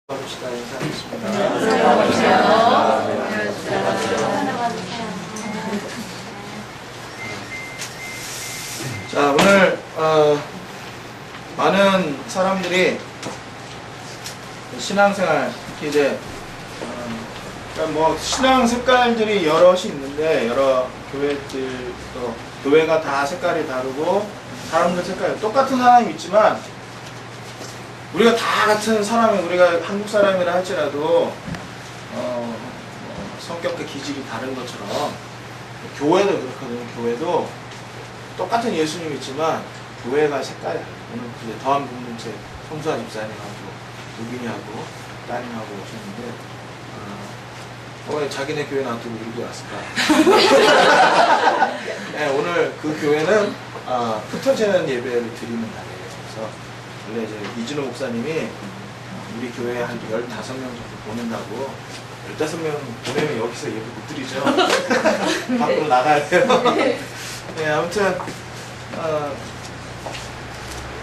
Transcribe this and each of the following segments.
봅시다. 인사하겠습니다. 자, 오늘 많은 사람들이 신앙생활, 특히 이제 그러니까 뭐 신앙 색깔들이 여럿이 있는데 여러 교회들도 교회가 다 색깔이 다르고 사람들 색깔이 똑같은 사람이 있지만 우리가 다 같은 사람이 우리가 한국 사람이라 할지라도 성격과 기질이 다른 것처럼 교회도 그렇거든요. 교회도 똑같은 예수님 있지만 교회가 색깔이 다르고 오늘 이제 더한 공동체 성수아 집사님하고 우빈이하고 따님하고 오셨는데 왜 자기네 교회 놔두고 우리 교회 왔을까? 네, 오늘 그 교회는 흩어지는 예배를 드리는 날이에요. 그래서 원래 이제 이진호 목사님이 우리 교회에 한 15명 정도 보낸다고 15명 보내면 여기서 예배 못 드리죠. 밖으로 나가야 돼요. 네, 아무튼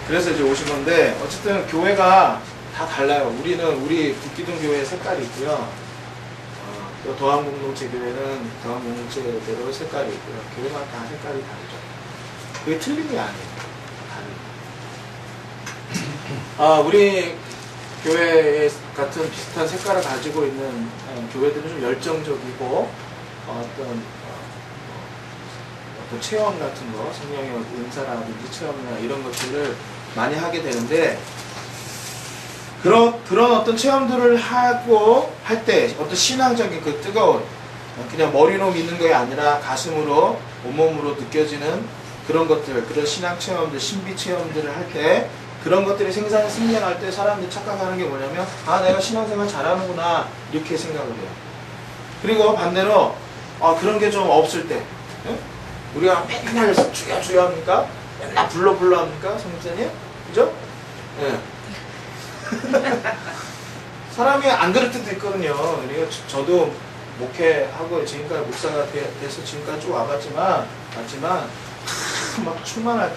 그래서 이제 오신 건데 어쨌든 교회가 다 달라요. 우리 북기둥 교회 색깔이 있고요. 또 더한공동체 교회는 더한공동체대로 색깔이 있고요. 교회가 다 색깔이 다르죠. 그게 틀린 게 아니에요. 우리 교회 같은 비슷한 색깔을 가지고 있는 교회들은 좀 열정적이고 어떤 체험 같은 거, 성령의 은사라든지 체험이나 이런 것들을 많이 하게 되는데 그런 어떤 체험들을 하고 할 때 어떤 신앙적인 그 뜨거운 그냥 머리로 믿는 게 아니라 가슴으로 온몸으로 느껴지는 그런 것들, 그런 신앙 체험들, 신비 체험들을 할 때 그런 것들이 생겨날 때 사람들이 착각하는 게 뭐냐면 내가 신앙생활 잘하는구나 이렇게 생각을 해요. 그리고 반대로 그런 게 좀 없을 때 우리가 맨날 주여 합니까? 맨날 불러 합니까? 성목사님? 그죠? 네. 사람이 안 그럴 때도 있거든요. 그러니까 저도 목회하고 지금까지 목사가 돼서 지금까지 쭉 와봤지만 막 충만할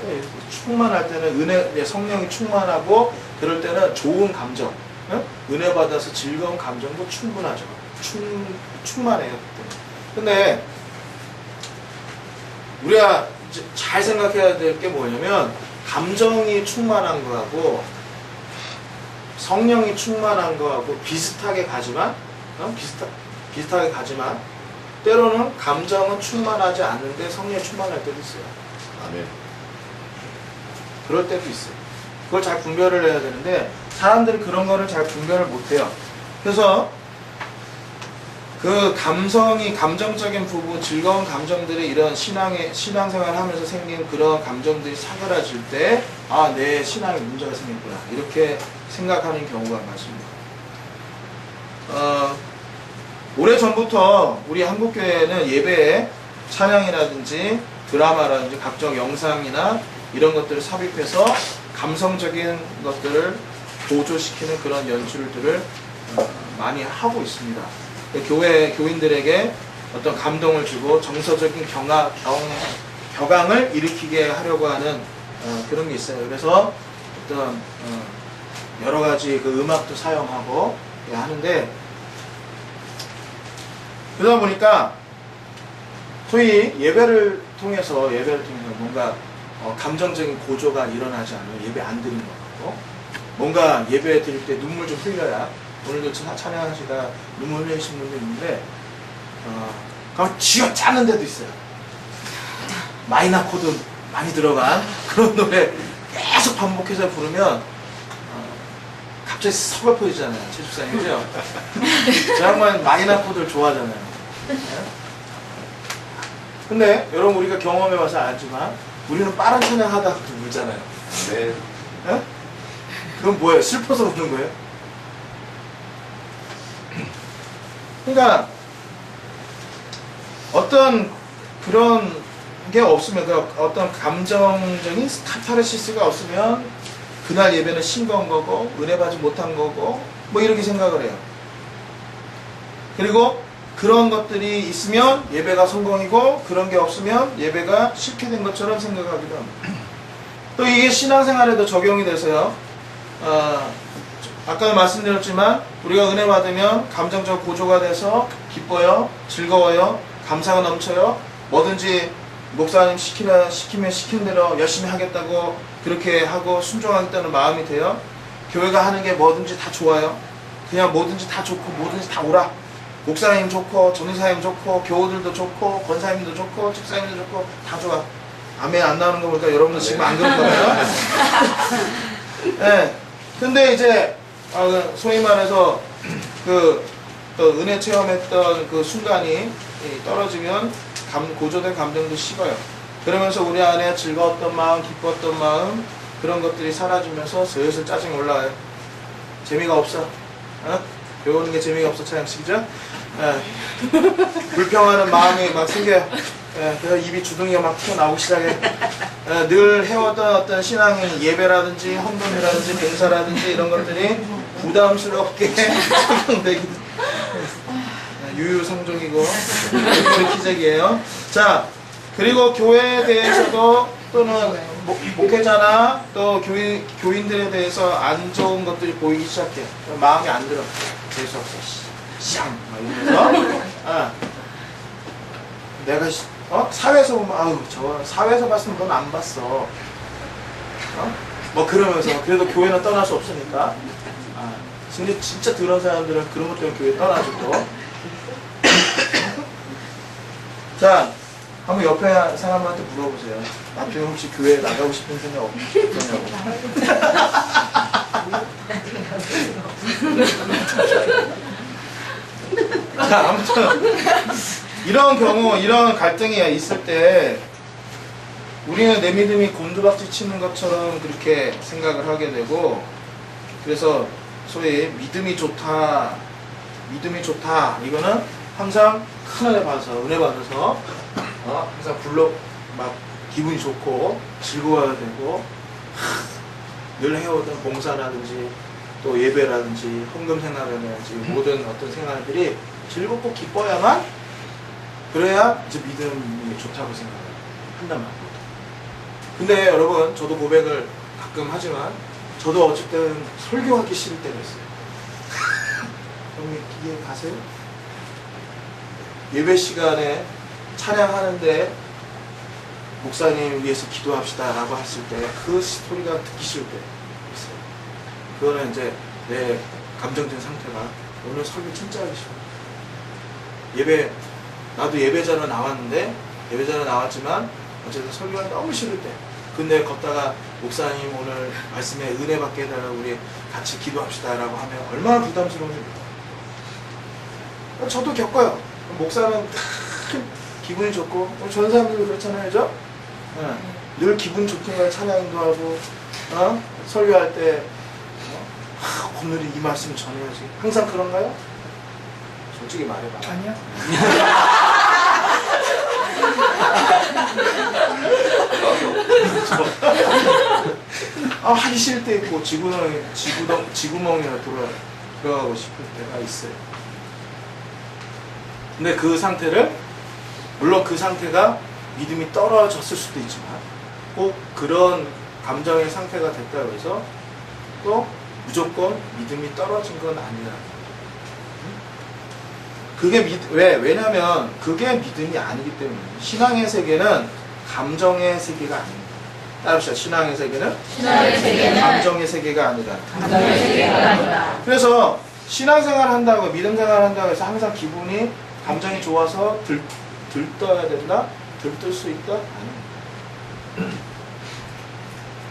때는 은혜, 성령이 충만하고 그럴 때는 좋은 감정, 은혜 받아서 즐거운 감정도 충분하죠. 충만해요. 근데 우리가 잘 생각해야 될 게 뭐냐면 감정이 충만한 거하고 성령이 충만한 거하고 비슷하게 가지만 비슷하게 가지만 때로는 감정은 충만하지 않는데 성령이 충만할 때도 있어요. 아멘. 그럴 때도 있어요. 그걸 잘 분별을 해야 되는데 사람들이 그런 거를 잘 분별을 못해요. 그래서 그 감정적인 부분, 즐거운 감정들이 이런 신앙생활을 하면서 생긴 그런 감정들이 사그라질 때 내 신앙에 문제가 생겼구나 이렇게 생각하는 경우가 많습니다. 오래전부터 우리 한국교회는 예배에 찬양이라든지 드라마라든지 각종 영상이나 이런 것들을 삽입해서 감성적인 것들을 보조시키는 그런 연출들을 많이 하고 있습니다. 교인들에게 어떤 감동을 주고 정서적인 격앙을 일으키게 하려고 하는 그런 게 있어요. 그래서 어떤 여러 가지 그 음악도 사용하고 하는데 그러다 보니까 소위 예배를 통해서 뭔가 감정적인 고조가 일어나지 않으면 예배 안 드리는 것 같고 뭔가 예배 드릴 때 눈물 좀 흘려야 오늘도 찬양하시다 눈물 흘리신 분도 있는데 그럼 쥐어 짜는 데도 있어요. 마이너 코드 많이 들어간 그런 노래 계속 반복해서 부르면 갑자기 서글퍼지잖아요. 최집사님이죠? 저 양반 마이너 코드를 좋아하잖아요. 근데 여러분 우리가 경험해봐서 알지만 우리는 빠른 찬양하다가 울잖아요. 네. 그건 뭐예요? 슬퍼서 우는 거예요? 그러니까 어떤 그런 게 없으면 어떤 감정적인 카타르시스가 없으면 그날 예배는 싱거운 거고 은혜 받지 못한 거고 뭐 이렇게 생각을 해요. 그리고 그런 것들이 있으면 예배가 성공이고 그런 게 없으면 예배가 실패된 것처럼 생각하기도 합니다. 또 이게 신앙생활에도 적용이 돼서요. 아까 말씀드렸지만 우리가 은혜 받으면 감정적 고조가 돼서 기뻐요, 즐거워요, 감사가 넘쳐요. 뭐든지 목사님 시키면 시킨 대로 열심히 하겠다고 그렇게 하고 순종하겠다는 마음이 돼요. 교회가 하는 게 뭐든지 다 좋아요. 그냥 뭐든지 다 좋고 뭐든지 다 오라. 목사님 좋고 전도사님 좋고 교우들도 좋고 권사님도 좋고 집사님도 좋고 다 좋아. 아멘 안 나오는 거 보니까 여러분들 지금 안 그런 거예요? 네. 근데 이제 소위 말해서 또 은혜 체험했던 그 순간이 떨어지면 고조된 감정도 식어요. 그러면서 우리 안에 즐거웠던 마음, 기뻤던 마음 그런 것들이 사라지면서 슬슬 짜증이 올라와요. 재미가 없어. 배우는 게 재미가 없어. 차양식이죠? 불평하는 마음이 막 생겨요. 그래서 입이 주둥이가 막 튀어나오기 시작해. 늘 해왔던 어떤 신앙인 예배라든지 헌금이라든지 맹사라든지 이런 것들이 부담스럽게 적용되기 유유상종이고 기적이에요. 자, 그리고 교회에 대해서도 또는 목회자나 또 교인들에 대해서 안 좋은 것들이 보이기 시작해. 마음에 안 들어. 재수없어. 샹! 막 이러면서 내가 사회에서 보면 아우 저 사회에서 봤으면 넌 안 봤어. 뭐 그러면서 그래도 교회는 떠날 수 없으니까. 근데 진짜 그런 사람들은 그런 것 때문에 교회 떠나죠 또. 자, 한번 옆에 사람한테 물어보세요. 나중에 혹시 교회에 나가고 싶은 생각 없냐고. 자, 아무튼 이런 경우, 이런 갈등이 있을 때 우리는 내 믿음이 곤두박질 치는 것처럼 그렇게 생각을 하게 되고, 그래서 소위 믿음이 좋다 이거는 항상 큰 은혜 받아서 항상 막 기분이 좋고 즐거워야 되고, 늘 해오던 봉사라든지 또 예배라든지 헌금 생활이라든지 모든 어떤 생활들이 즐겁고 기뻐야만, 그래야 이제 믿음이 좋다고 생각한단 말이에요. 근데 여러분, 저도 고백을 가끔 하지만 저도 어쨌든 설교하기 싫을 때가 있어요. 형님 이해 가세요? 예배 시간에 찬양하는데 목사님 위해서 기도합시다 라고 했을 때 그 스토리가 듣기 싫을 때 있어요. 그거는 이제 내 감정적인 상태가 오늘 설교 진짜 하기 싫어. 나도 예배자로 나왔지만 어쨌든 설교가 너무 싫을 때, 근데 걷다가 목사님 오늘 말씀에 은혜 받게 해달라고 우리 같이 기도합시다 라고 하면 얼마나 부담스러운지 몰라요. 저도 겪어요. 목사는 기분이 좋고, 저런 사람들도 그렇잖아요, 그죠? 늘 기분 좋게 말 찬양도 하고, 설교할 때 오늘은 이 말씀 전해야지. 항상 그런가요? 솔직히 말해봐. 아니요. 하기 싫을 때 있고 지구멍이나 들어가고 싶을 때가 있어요. 근데 그 상태를, 물론 그 상태가 믿음이 떨어졌을 수도 있지만 꼭 그런 감정의 상태가 됐다고 해서 또 무조건 믿음이 떨어진 건 아니라, 그게 왜냐면 그게 믿음이 아니기 때문에. 신앙의 세계는 감정의 세계가 아닙니다. 따라합시다. 신앙의 세계는 감정의 세계가 아니라. 그래서 신앙생활 한다고, 믿음생활 한다고 해서 항상 기분이, 감정이 좋아서 들떠야 된다? 들뜰 수 있다? 아닙니다.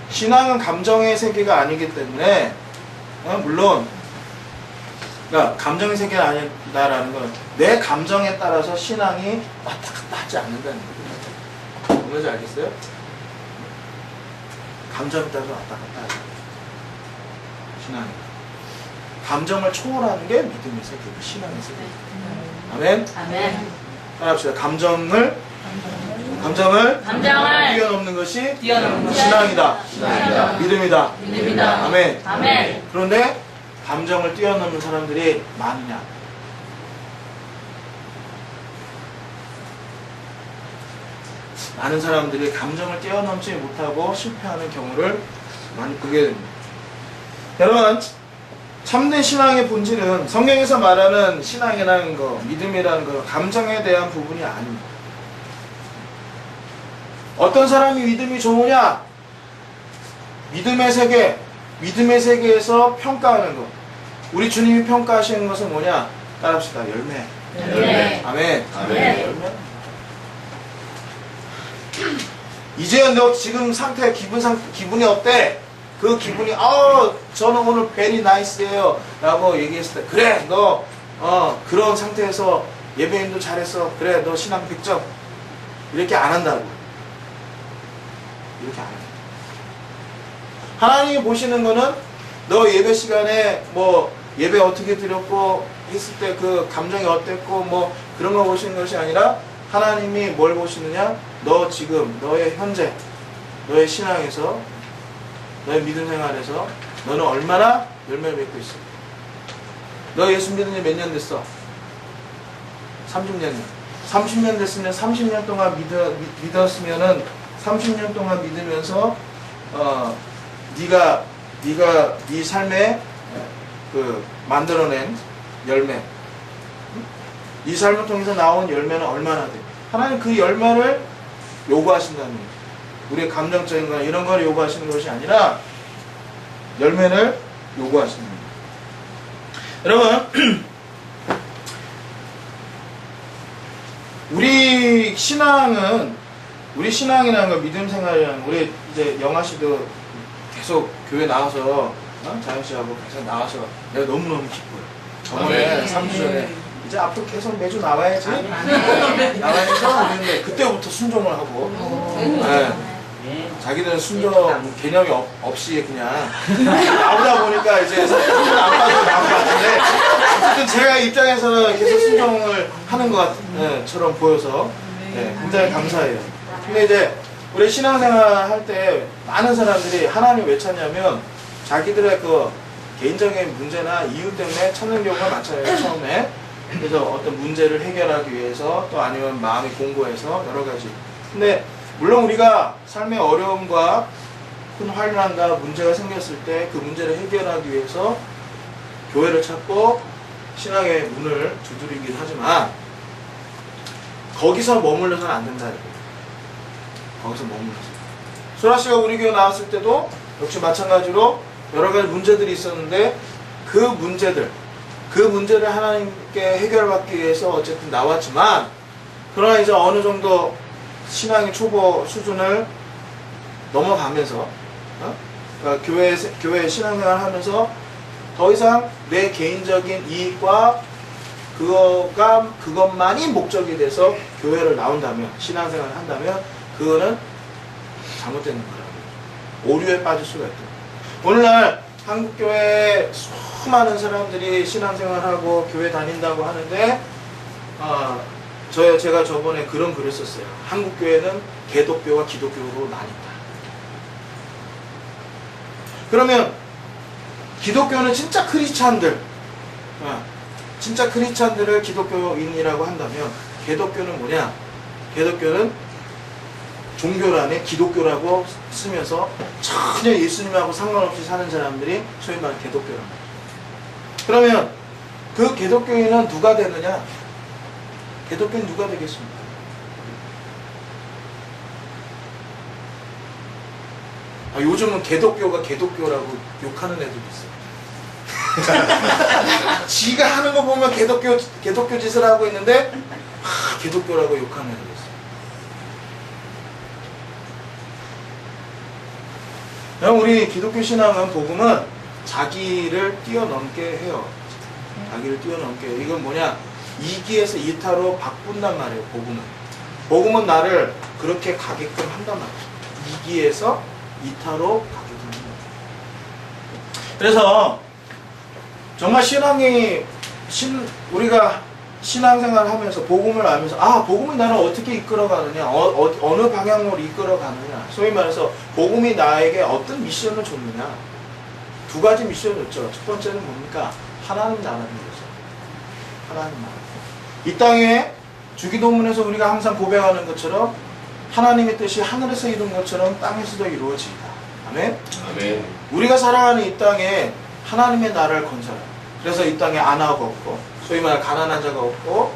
신앙은 감정의 세계가 아니기 때문에, 물론 그러니까 감정의 세계가 아니다라는 건 내 감정에 따라서 신앙이 왔다 갔다 하지 않는다는 거예요. 뭔지 알겠어요? 감정에 따라서 왔다 갔다 하지 않는다. 신앙이. 감정을 초월하는 게 믿음의 세계고 신앙의 세계예요. 아멘? 아멘. 따라합시다. 감정을 뛰어넘는 것이 신앙이다. 믿음이다. 아멘. 아멘. 그런데 감정을 뛰어넘는 사람들이 많으냐? 많은 사람들이 감정을 뛰어넘지 못하고 실패하는 경우를 많이 보게 됩니다. 여러분, 참된 신앙의 본질은 성경에서 말하는 신앙이라는 거, 믿음이라는 거, 감정에 대한 부분이 아닙니다. 어떤 사람이 믿음이 좋으냐? 믿음의 세계에서 평가하는 것. 우리 주님이 평가하시는 것은 뭐냐? 따라합시다. 열매. 아멘. 열매. 이제는 너 지금 상태, 기분이 어때? 그 기분이, 저는 오늘 very nice예요 라고 얘기했을 때, 그래, 너, 그런 상태에서 예배인도 잘했어. 그래, 너 신앙 100점. 이렇게 안 한다고. 이렇게 안 해요. 하나님이 보시는 거는 너 예배 시간에 뭐 예배 어떻게 드렸고 했을 때 그 감정이 어땠고 뭐 그런 거 보시는 것이 아니라 하나님이 뭘 보시느냐? 너 지금 너의 현재 너의 신앙에서 너의 믿음 생활에서 너는 얼마나 열매를 맺고 있어? 너 예수 믿은 지 몇 년 됐어? 30년. 30년 됐으면 30년 동안 믿었으면은 30년 동안 믿으면서 네가 네 삶에 그 만들어낸 열매, 네 삶을 통해서 나온 열매는 얼마나 돼? 하나님 그 열매를 요구하신다는 거예요. 우리의 감정적인 거나 이런 걸 요구하시는 것이 아니라 열매를 요구하시는 거예요. 여러분, 우리 신앙이라는 거, 믿음 생활이라는 거, 우리 이제 영아 씨도 계속 교회 나와서, 자연 씨하고 계속 나와서 내가 너무너무 기뻐요. 저번에 3주 전에 이제 앞으로 계속 매주 나와야지. 나와야죠. 그랬는데 그때부터 순종을 하고, 자기들은 순종 개념이 없이 그냥 나오다 보니까 이제 순종을 안 받고 나온 것 같은데, 어쨌든 제가 입장에서는 계속 순종을 하는 것처럼 보여서 굉장히 감사해요. 근데 이제 우리 신앙생활 할 때 많은 사람들이 하나님 왜 찾냐면 자기들의 그 개인적인 문제나 이유 때문에 찾는 경우가 많잖아요, 처음에. 그래서 어떤 문제를 해결하기 위해서 또 아니면 마음이 공고해서 여러 가지. 근데 물론 우리가 삶의 어려움과 큰 환난과 문제가 생겼을 때 그 문제를 해결하기 위해서 교회를 찾고 신앙의 문을 두드리긴 하지만 거기서 머물러서는 안 된다. 거기서 머물러서. 소라 씨가 우리 교회 나왔을 때도 역시 마찬가지로 여러 가지 문제들이 있었는데 그 문제를 하나님께 해결받기 위해서 어쨌든 나왔지만, 그러나 이제 어느 정도 신앙의 초보 수준을 넘어가면서 그러니까 교회 신앙생활을 하면서 더 이상 내 개인적인 이익과 그것만이 목적이 돼서 교회를 나온다면, 신앙생활을 한다면 그거는 잘못되는 거라고, 오류에 빠질 수가 있다. 오늘날 한국교회에 수많은 사람들이 신앙생활하고 교회 다닌다고 하는데 제가 저번에 그런 글을 썼어요. 한국교회는 개독교와 기독교로 나뉜다. 그러면 기독교는 진짜 크리스찬들을 기독교인이라고 한다면 개독교는 뭐냐? 개독교는 종교란에 기독교라고 쓰면서 전혀 예수님하고 상관없이 사는 사람들이 소위 말하는 개독교란 말이에요. 그러면 그 개독교인은 누가 되느냐? 개독교인 누가 되겠습니까? 요즘은 개독교가 개독교라고 욕하는 애들도 있어요. 지가 하는 거 보면 개독교 짓을 하고 있는데 개독교라고 욕하는 애들도 있어요. 우리 기독교 신앙은, 복음은 자기를 뛰어넘게 해요. 자기를 뛰어넘게 해요. 이건 뭐냐? 이기에서 이타로 바꾼단 말이에요, 복음은. 복음은 나를 그렇게 가게끔 한단 말이에요. 이기에서 이타로 가게끔 한단 말이에요. 그래서 정말 우리가 신앙생활을 하면서 복음을 알면서 복음이 나를 어떻게 이끌어가느냐, 어느 방향으로 이끌어가느냐, 소위 말해서 복음이 나에게 어떤 미션을 줬느냐. 두 가지 미션을 줬죠. 첫 번째는 뭡니까? 하나님 나라는 거죠. 하나님 나라. 이 땅에 주기도문에서 우리가 항상 고백하는 것처럼 하나님의 뜻이 하늘에서 이룬 것처럼 땅에서도 이루어지리다. 아멘? 아멘. 우리가 살아가는 이 땅에 하나님의 나라를 건설하라. 그래서 이 땅에 안하가 없고 소위 말해 가난한 자가 없고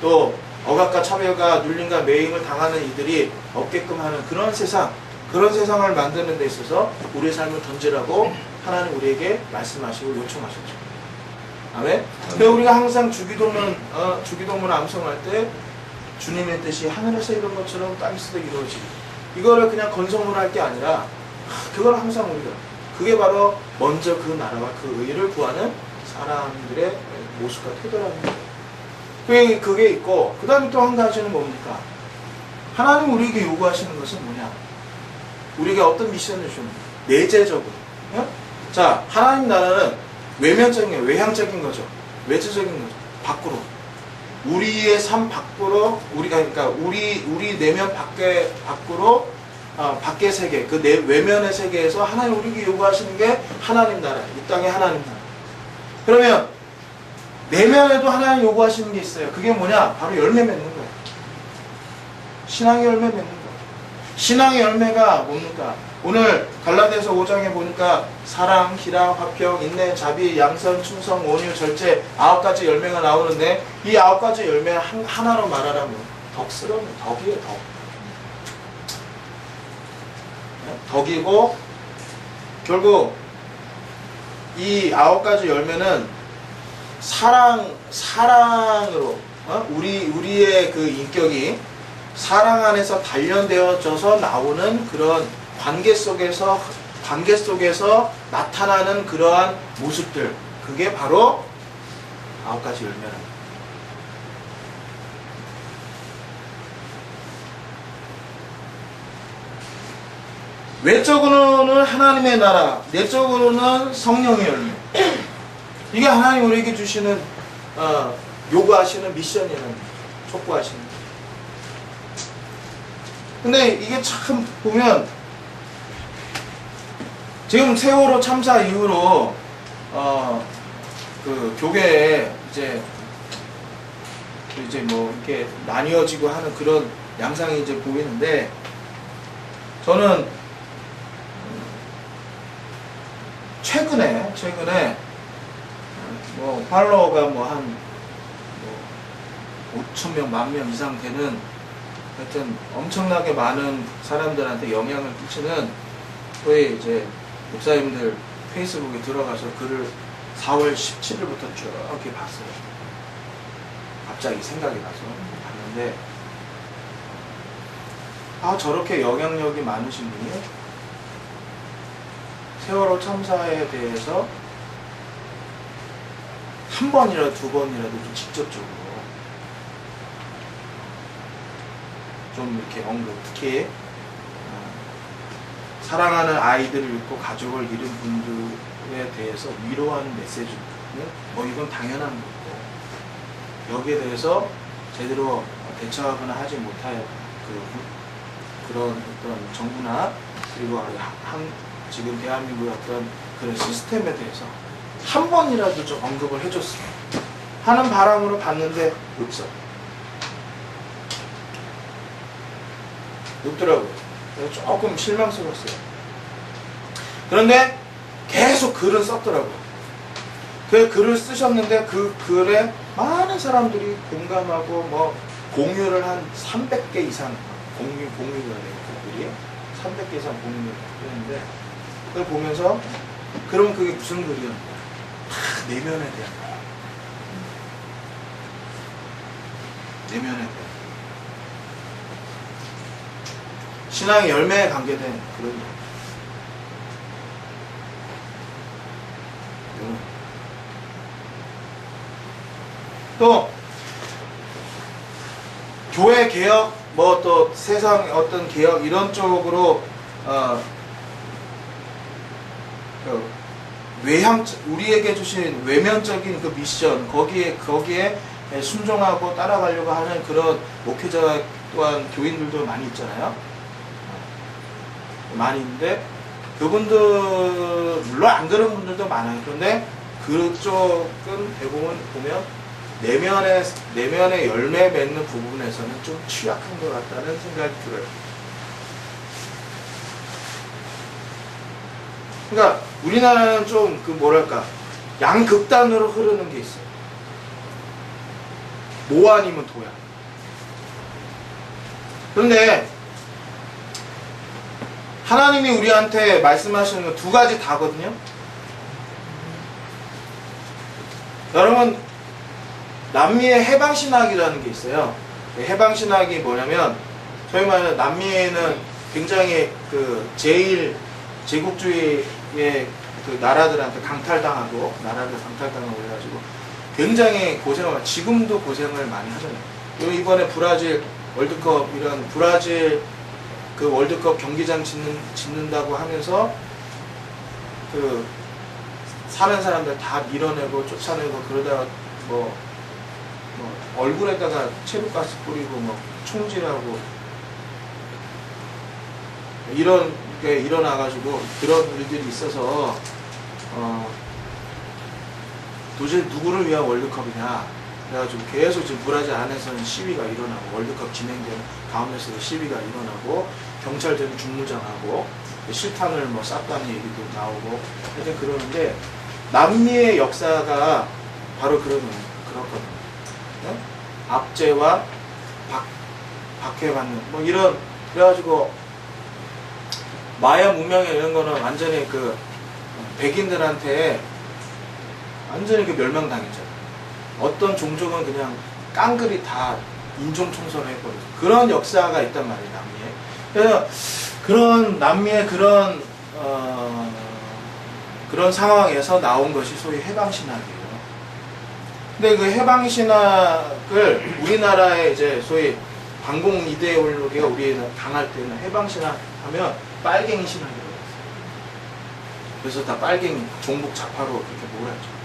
또 억압과 차별과 눌림과 매임을 당하는 이들이 없게끔 하는 그런 세상을 만드는 데 있어서 우리의 삶을 던지라고 하나님 우리에게 말씀하시고 요청하셨죠. 아멘? 근데 우리가 항상 주기도문 암송할 때 주님의 뜻이 하늘에서 이룬 것처럼 땅에서도 이루어지기. 이거를 그냥 건성으로 할 게 아니라 그걸 항상 우리가 그게 바로 먼저 그 나라와 그 의를 구하는 사람들의 모습과 태도라는 거예요. 그게 있고 그 다음에 또 한 가지는 뭡니까? 하나님 우리에게 요구하시는 것은 뭐냐? 우리에게 어떤 미션을 주는 거예요? 내재적으로. 예? 자, 하나님 나라는 외면적인, 외향적인 거죠. 외체적인 거죠. 밖으로. 우리의 삶 밖으로, 그러니까 우리 내면 밖으로, 밖의 세계, 그 외면의 세계에서 하나님 우리에게 요구하시는 게 하나님 나라, 이 땅의 하나님 나라. 그러면, 내면에도 하나님 요구하시는 게 있어요. 그게 뭐냐? 바로 열매 맺는 거예요. 신앙의 열매 맺는 거예요. 신앙의 열매가 뭡니까? 오늘 갈라디아서 5장에 보니까 사랑, 희락, 화평, 인내, 자비, 양선, 충성, 온유, 절제 9가지 열매가 나오는데 이 9가지 열매 하나로 말하라면 덕스러운 덕이에요. 덕. 덕이고 결국 이 9가지 열매는 사랑으로 우리의 그 인격이 사랑 안에서 단련되어져서 나오는 그런 관계 속에서 나타나는 그러한 모습들, 그게 바로 9가지 열매랍니다. 외적으로는 하나님의 나라, 내적으로는 성령의 열매. 이게 하나님 우리에게 주시는 요구하시는 미션이라는 거예요. 촉구하시는 거예요. 근데 이게 참 보면 지금 세월호 참사 이후로 그 교회에 이제 뭐 이렇게 나뉘어지고 하는 그런 양상이 이제 보이는데 저는 최근에 뭐 팔로워가 뭐 한 5,000명, 10,000명 이상 되는 하여튼 엄청나게 많은 사람들한테 영향을 끼치는 소위 이제 목사님들 페이스북에 들어가서 글을 4월 17일부터 쭉 이렇게 봤어요. 갑자기 생각이 나서 봤는데 저렇게 영향력이 많으신 분이 세월호 참사에 대해서 한 번이라도 두 번이라도 좀 직접적으로 좀 이렇게 언급, 특히 사랑하는 아이들을 잃고 가족을 잃은 분들에 대해서 위로하는 메시지는 이건 당연한 거고 여기에 대해서 제대로 대처하거나 하지 못할 그런 어떤 정부나 그리고 지금 대한민국의 어떤 그런 시스템에 대해서 한 번이라도 좀 언급을 해줬으면 하는 바람으로 봤는데 없더라고요. 조금 실망스러웠어요. 그런데 계속 글을 썼더라고요. 그 글을 쓰셨는데 그 글에 많은 사람들이 공감하고 뭐 공유를 한 300개 이상 공유가 돼요. 그 글이 300개 이상 공유가 되는데 그걸 보면서 그럼 그게 무슨 글이었냐? 다 내면에 대한 거야. 내면에 대한 신앙의 열매에 관계된 그런 거. 또 교회 개혁, 뭐 또 세상 어떤 개혁 이런 쪽으로 우리에게 주신 외면적인 그 미션 거기에 순종하고 따라가려고 하는 그런 목회자 또한 교인들도 많이 있잖아요. 많이 있는데 그분들 물론 안 그런 분들도 많아요. 그런데 그쪽은 대부분 보면 내면의 열매 맺는 부분에서는 좀 취약한 것 같다는 생각이 들어요. 그러니까 우리나라는 좀 그 뭐랄까 양극단으로 흐르는 게 있어요. 모 아니면 도야. 그런데 하나님이 우리한테 말씀하시는 건 두 가지 다거든요. 여러분, 남미의 해방신학이라는 게 있어요. 해방신학이 뭐냐면, 소위 말하는 남미에는 굉장히 그 제국주의의 그 나라들한테 강탈당하고, 나라를 강탈당하고 해가지고 굉장히 고생을, 지금도 고생을 많이 하잖아요. 그리고 이번에 브라질 월드컵, 이런 브라질 그 월드컵 경기장 짓는다고 하면서 그 사는 사람들 다 밀어내고 쫓아내고 그러다가 뭐 얼굴에다가 체류가스 뿌리고 뭐 총질하고 이런 게 일어나가지고 그런 일들이 있어서 도대체 누구를 위한 월드컵이냐 그래가지고 계속 지금 브라질 안에서는 시위가 일어나고 월드컵 진행되는 가운데서도 시위가 일어나고 경찰들이 중무장하고 실탄을 뭐 쐈다는 얘기도 나오고 하여튼 그러는데 남미의 역사가 바로 그렇거든요. 네? 압제와 박해받는 뭐 이런 그래가지고 마야 문명에 이런 거는 완전히 그 백인들한테 완전히 그 멸망당했잖아요. 어떤 종족은 그냥 깡그리 다 인종 청소를 해버리고 그런 역사가 있단 말이에요, 남미에. 그래서 그런 남미의 그런 그런 상황에서 나온 것이 소위 해방신학이에요. 근데 그 해방신학을 우리나라에 이제 소위 반공 이데올로기가 우리에 강할 때는 해방신학 하면 빨갱이 신학이라고 했어요. 그래서 다 빨갱이, 종북 좌파로 그렇게 몰았죠.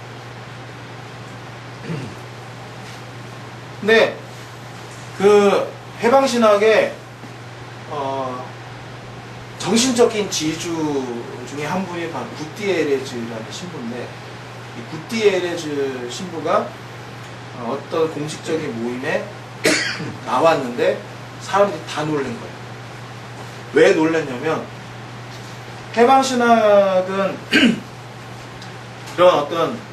근데 그 해방신학의 정신적인 지주 중에 한 분이 바로 구티에레즈라는 신부인데 이 구티에레즈 신부가 어떤 공식적인 모임에 나왔는데 사람들이 다 놀란 거예요. 왜 놀랐냐면 해방신학은 그런 어떤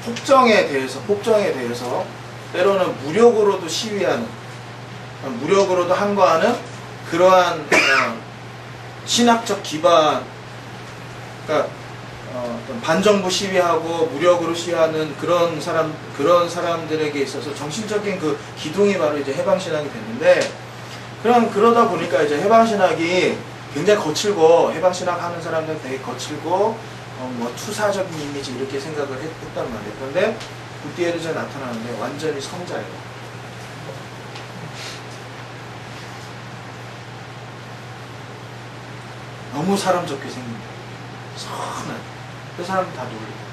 폭정에 대해서 때로는 무력으로도 시위하는, 무력으로도 항거하는 그러한 신학적 기반, 그러니까 어떤 반정부 시위하고 무력으로 시위하는 그런 사람들에게 있어서 정신적인 그 기둥이 바로 이제 해방신학이 됐는데, 그러다 보니까 이제 해방신학이 굉장히 거칠고, 해방신학 하는 사람들은 되게 거칠고, 뭐 투사적인 이미지 이렇게 생각을 했단 말이에요. 그런데 구티에르즈에 나타나는데 완전히 성자예요. 너무 사람 좋게 생긴 거예요. 선한. 그 사람 다 놀리고.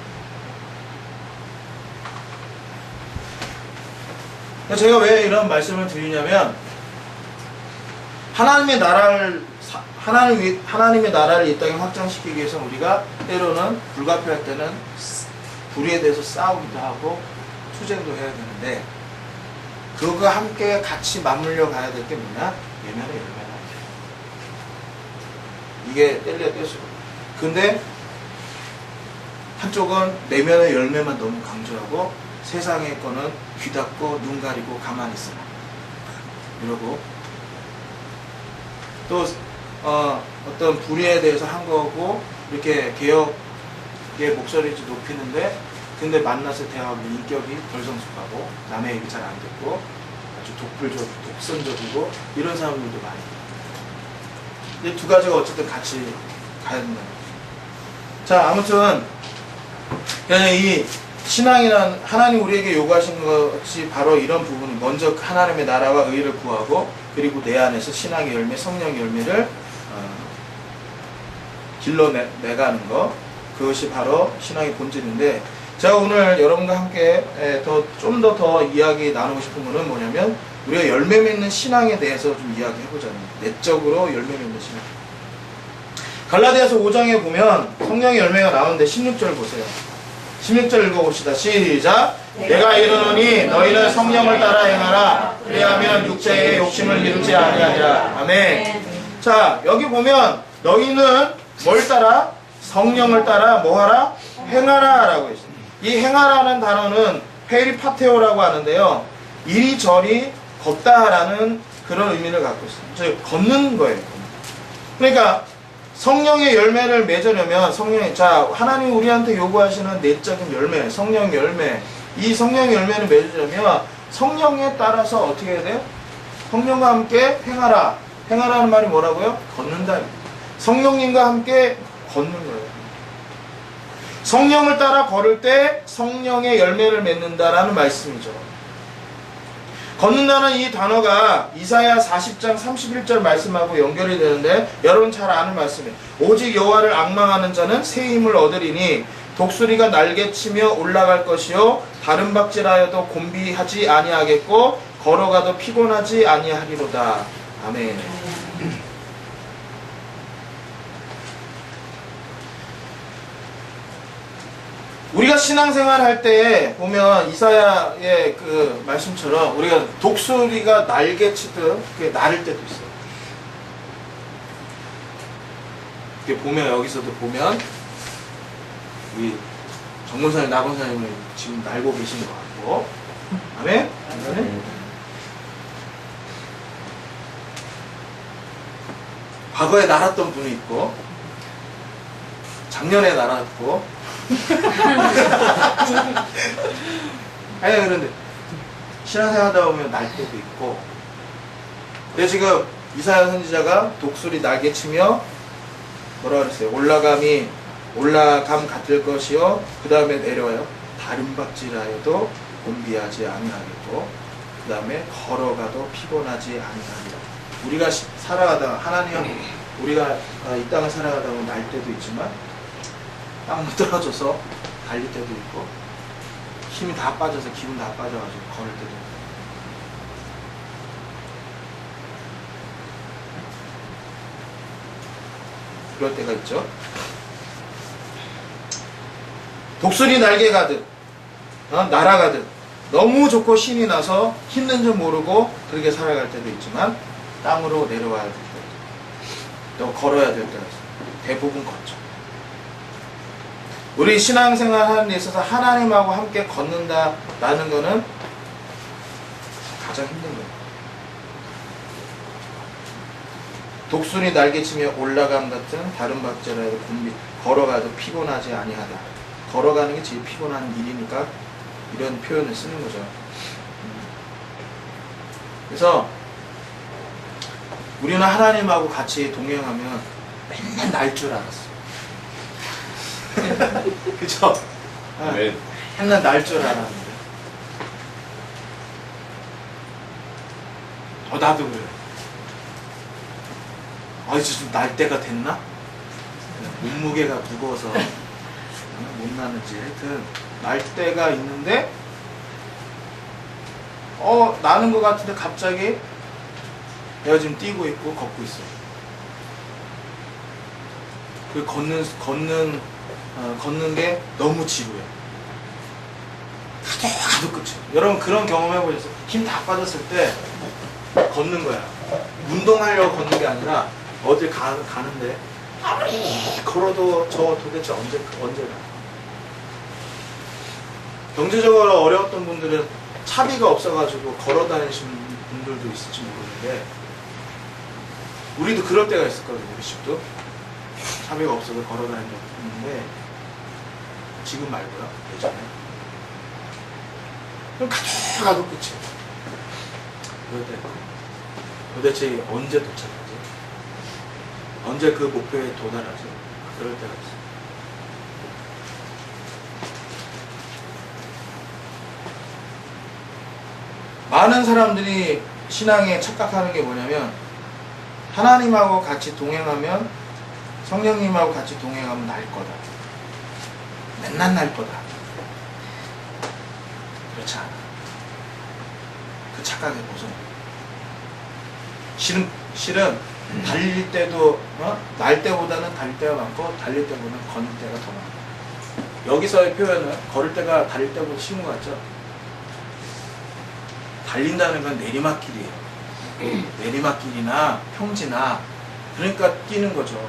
제가 왜 이런 말씀을 드리냐면 하나님의 나라를 이 땅에 확장시키기 위해서 우리가 때로는 불가피할 때는 불의에 대해서 싸우기도 하고 투쟁도 해야 되는데 그거가 함께 같이 맞물려 가야 될 게 뭐냐? 예면의 열매다. 이게 뗄래야 뗄 수가. 근데 한쪽은 내면의 열매만 너무 강조하고 세상의 거는 귀 닫고 눈 가리고 가만히 있어라 이러고 또 어떤 불의에 대해서 한 거고 이렇게 개혁의 목소리를 높이는데 근데 만나서 대화하면 인격이 덜 성숙하고 남의 얘기 잘 안 듣고 아주 독선적이고 이런 사람들도 많이 있어요. 이 두 가지가 어쨌든 같이 가야 된다는 거죠. 자, 아무튼 이 신앙이란 하나님 우리에게 요구하신 것이 바로 이런 부분. 먼저 하나님의 나라와 의를 구하고 그리고 내 안에서 신앙의 열매, 성령의 열매를 길러내가는 것. 그것이 바로 신앙의 본질인데 제가 오늘 여러분과 함께 좀 더 이야기 나누고 싶은 것은 뭐냐면 우리가 열매 맺는 신앙에 대해서 좀 이야기해보자는 내적으로 열매 맺는 신앙. 갈라디아서 5장에 보면 성령의 열매가 나오는데 16절 보세요. 16절 읽어봅시다. 시작. 내가 이르노니 너희는 성령을 따라 행하라. 그리하면 육체의 욕심을 이루지 아니하리라. 아멘. 자, 여기 보면 너희는 뭘 따라? 성령을 따라 뭐하라? 행하라 라고 했습니다. 이 행하라는 단어는 페리파테오라고 하는데요. 이리저리 걷다라는 그런 의미를 갖고 있습니다. 즉 걷는 거예요. 그러니까 성령의 열매를 맺으려면 하나님 우리한테 요구하시는 내적인 열매, 성령 열매, 이 성령의 열매를 맺으려면 성령에 따라서 어떻게 해야 돼요? 성령과 함께 행하라. 행하라는 말이 뭐라고요? 걷는다. 성령님과 함께 걷는 거예요. 성령을 따라 걸을 때 성령의 열매를 맺는다라는 말씀이죠. 걷는다는 이 단어가 이사야 40장 31절 말씀하고 연결이 되는데 여러분 잘 아는 말씀이에요. 오직 여호와를 앙망하는 자는 새 힘을 얻으리니 독수리가 날개치며 올라갈 것이요 다른 박질하여도 곤비하지 아니하겠고 걸어가도 피곤하지 아니하리로다. 아멘. 우리가 신앙생활 할 때 보면 이사야의 그 말씀처럼 우리가 독수리가 날개치듯 그게 나를 때도 있어요. 이렇게 보면 여기서도 보면 우리 정문사님, 나건사님을 지금 날고 계신 것 같고, 아멘? 과거에 날았던 분이 있고, 작년에 날았고. 아니 그런데 신앙생활 하다 보면 날 때도 있고. 근데 지금 이사야 선지자가 독수리 날개치며 뭐라 그랬어요? 올라감 같을 것이요 그 다음에 내려와요. 다른 박질하여도 곤비하지 아니하겠고 그 다음에 걸어가도 피곤하지 아니하리라. 우리가 살아가다가 하나님 우리가 이 땅을 살아가다 보면 날 때도 있지만 땅 떨어져서 달릴 때도 있고 힘이 다 빠져서 기분 다 빠져가지고 걸을 때도 있고. 그럴 때가 있죠. 독수리 날개 가듯 날아가듯 너무 좋고 신이 나서 힘든 줄 모르고 그렇게 살아갈 때도 있지만 땅으로 내려와야 될 때도 또 걸어야 될 때가 있어요. 대부분 걷죠. 우리 신앙생활 하는 데 있어서 하나님하고 함께 걷는다라는 거는 가장 힘든 거예요. 독수리 날개치며 올라감 같은 다른 박자라도 걸어가도 피곤하지 아니하다. 걸어가는 게 제일 피곤한 일이니까 이런 표현을 쓰는 거죠. 그래서 우리는 하나님하고 같이 동행하면 맨날 날 줄 알았어. 그쵸? 네. 맨날 날 줄 알았는데. 나도 그래. 이제 좀 날 때가 됐나? 몸무게가 무거워서 못 나는지 하여튼 날 때가 있는데 나는 것 같은데 갑자기 내가 지금 뛰고 있고 걷고 있어. 그 걷는 게 너무 지루해. 가도 끝이야. 여러분 그런 경험 해보셨어요? 힘 다 빠졌을 때 걷는 거야. 운동하려고 걷는 게 아니라 어딜 가는데 아무리 걸어도 저 도대체 언제 가? 경제적으로 어려웠던 분들은 차비가 없어가지고 걸어 다니시는 분들도 있을지 모르는데 우리도 그럴 때가 있었거든요. 우리 집도 차비가 없어서 걸어 다닌 적도 있는데 지금 말고요. 예전에 그럼 가도 끝이에요. 그럴 때 도대체 언제 도착하지? 언제 그 목표에 도달하지? 그럴 때가 있어요. 많은 사람들이 신앙에 착각하는 게 뭐냐면 하나님하고 같이 동행하면 성령님하고 같이 동행하면 날 거다. 맨날 날 거다. 그렇지 않아. 그 착각에 벗어나. 실은 달릴 때도 날 때보다는 달릴 때가 많고 달릴 때보다는 걷는 때가 더 많아. 여기서의 표현은 걸을 때가 달릴 때보다 쉬운 것 같죠? 달린다는 건 내리막길이에요. 내리막길이나 평지나 그러니까 뛰는 거죠.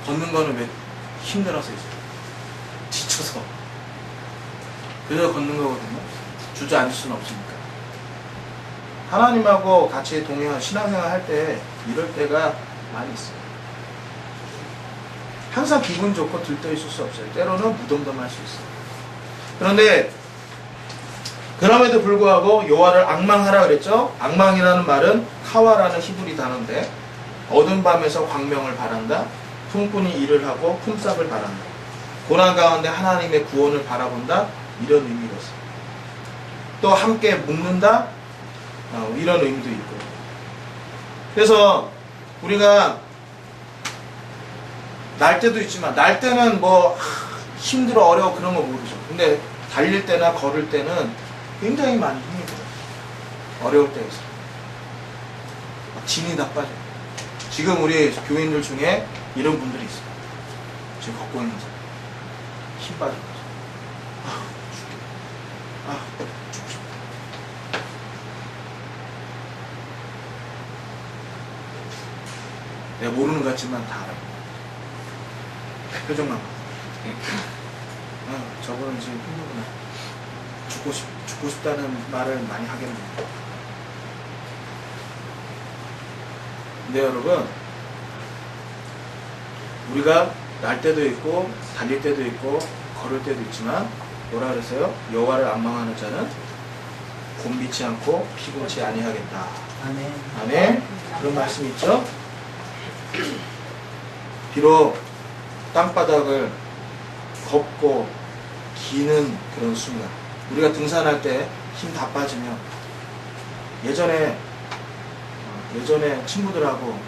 걷는 거는 왜 힘들어서 이제 지쳐서 그래서 걷는 거거든요. 주저앉을 수는 없으니까. 하나님하고 같이 동행한 신앙생활 할 때 이럴 때가 많이 있어요. 항상 기분 좋고 들떠 있을 수 없어요. 때로는 무덤덤할 수 있어요. 그런데 그럼에도 불구하고 여호와를 앙망하라 그랬죠. 앙망이라는 말은 카와라는 히브리 단어인데 어두운 밤에서 광명을 바란다. 풍뿐히 일을 하고 품삯을 바란다. 고난 가운데 하나님의 구원을 바라본다. 이런 의미가 있어요. 또 함께 묵는다. 이런 의미도 있고. 그래서 우리가 날 때도 있지만 날 때는 뭐 힘들어 어려워 그런 거 모르죠. 근데 달릴 때나 걸을 때는 굉장히 많이 힘이 들어요. 어려울 때가 있어요. 진이 다 빠져요. 지금 우리 교인들 중에 이런 분들이 있어요. 지금 걷고 있는 사람 힘 빠진 거죠. 죽고 싶다. 내가 모르는 것 같지만 다 알아요. 표정만 봐. 저분은 지금 힘들구나. 죽고 싶다는 말을 많이 하겠네요. 근데 여러분, 우리가 날 때도 있고 달릴 때도 있고 걸을 때도 있지만 뭐라 그랬어요? 여호와를 앙망하는 자는 곤비치 않고 피곤치 아니하겠다. 아멘. 아멘. 그런 말씀이 있죠? 비록 땅바닥을 걷고 기는 그런 순간, 우리가 등산할 때 힘 다 빠지면 예전에 친구들하고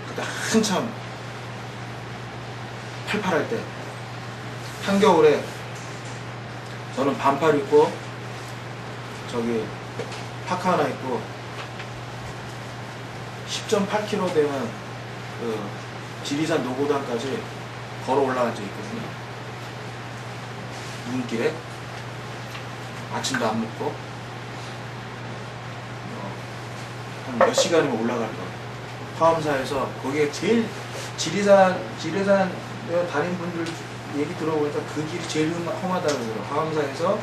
그때 한참 팔팔할 때 한겨울에 저는 반팔 입고 저기 파카 하나 입고 10.8km 되면 그 지리산 노고단까지 걸어 올라간 적이 있거든요. 눈길에 아침도 안 먹고 한 몇 시간이면 올라갈 거예요. 화엄사에서 거기에 제일 지리산 다닌 분들 얘기 들어보니까 그 길이 제일 험하다고 그러더라고요. 화엄사에서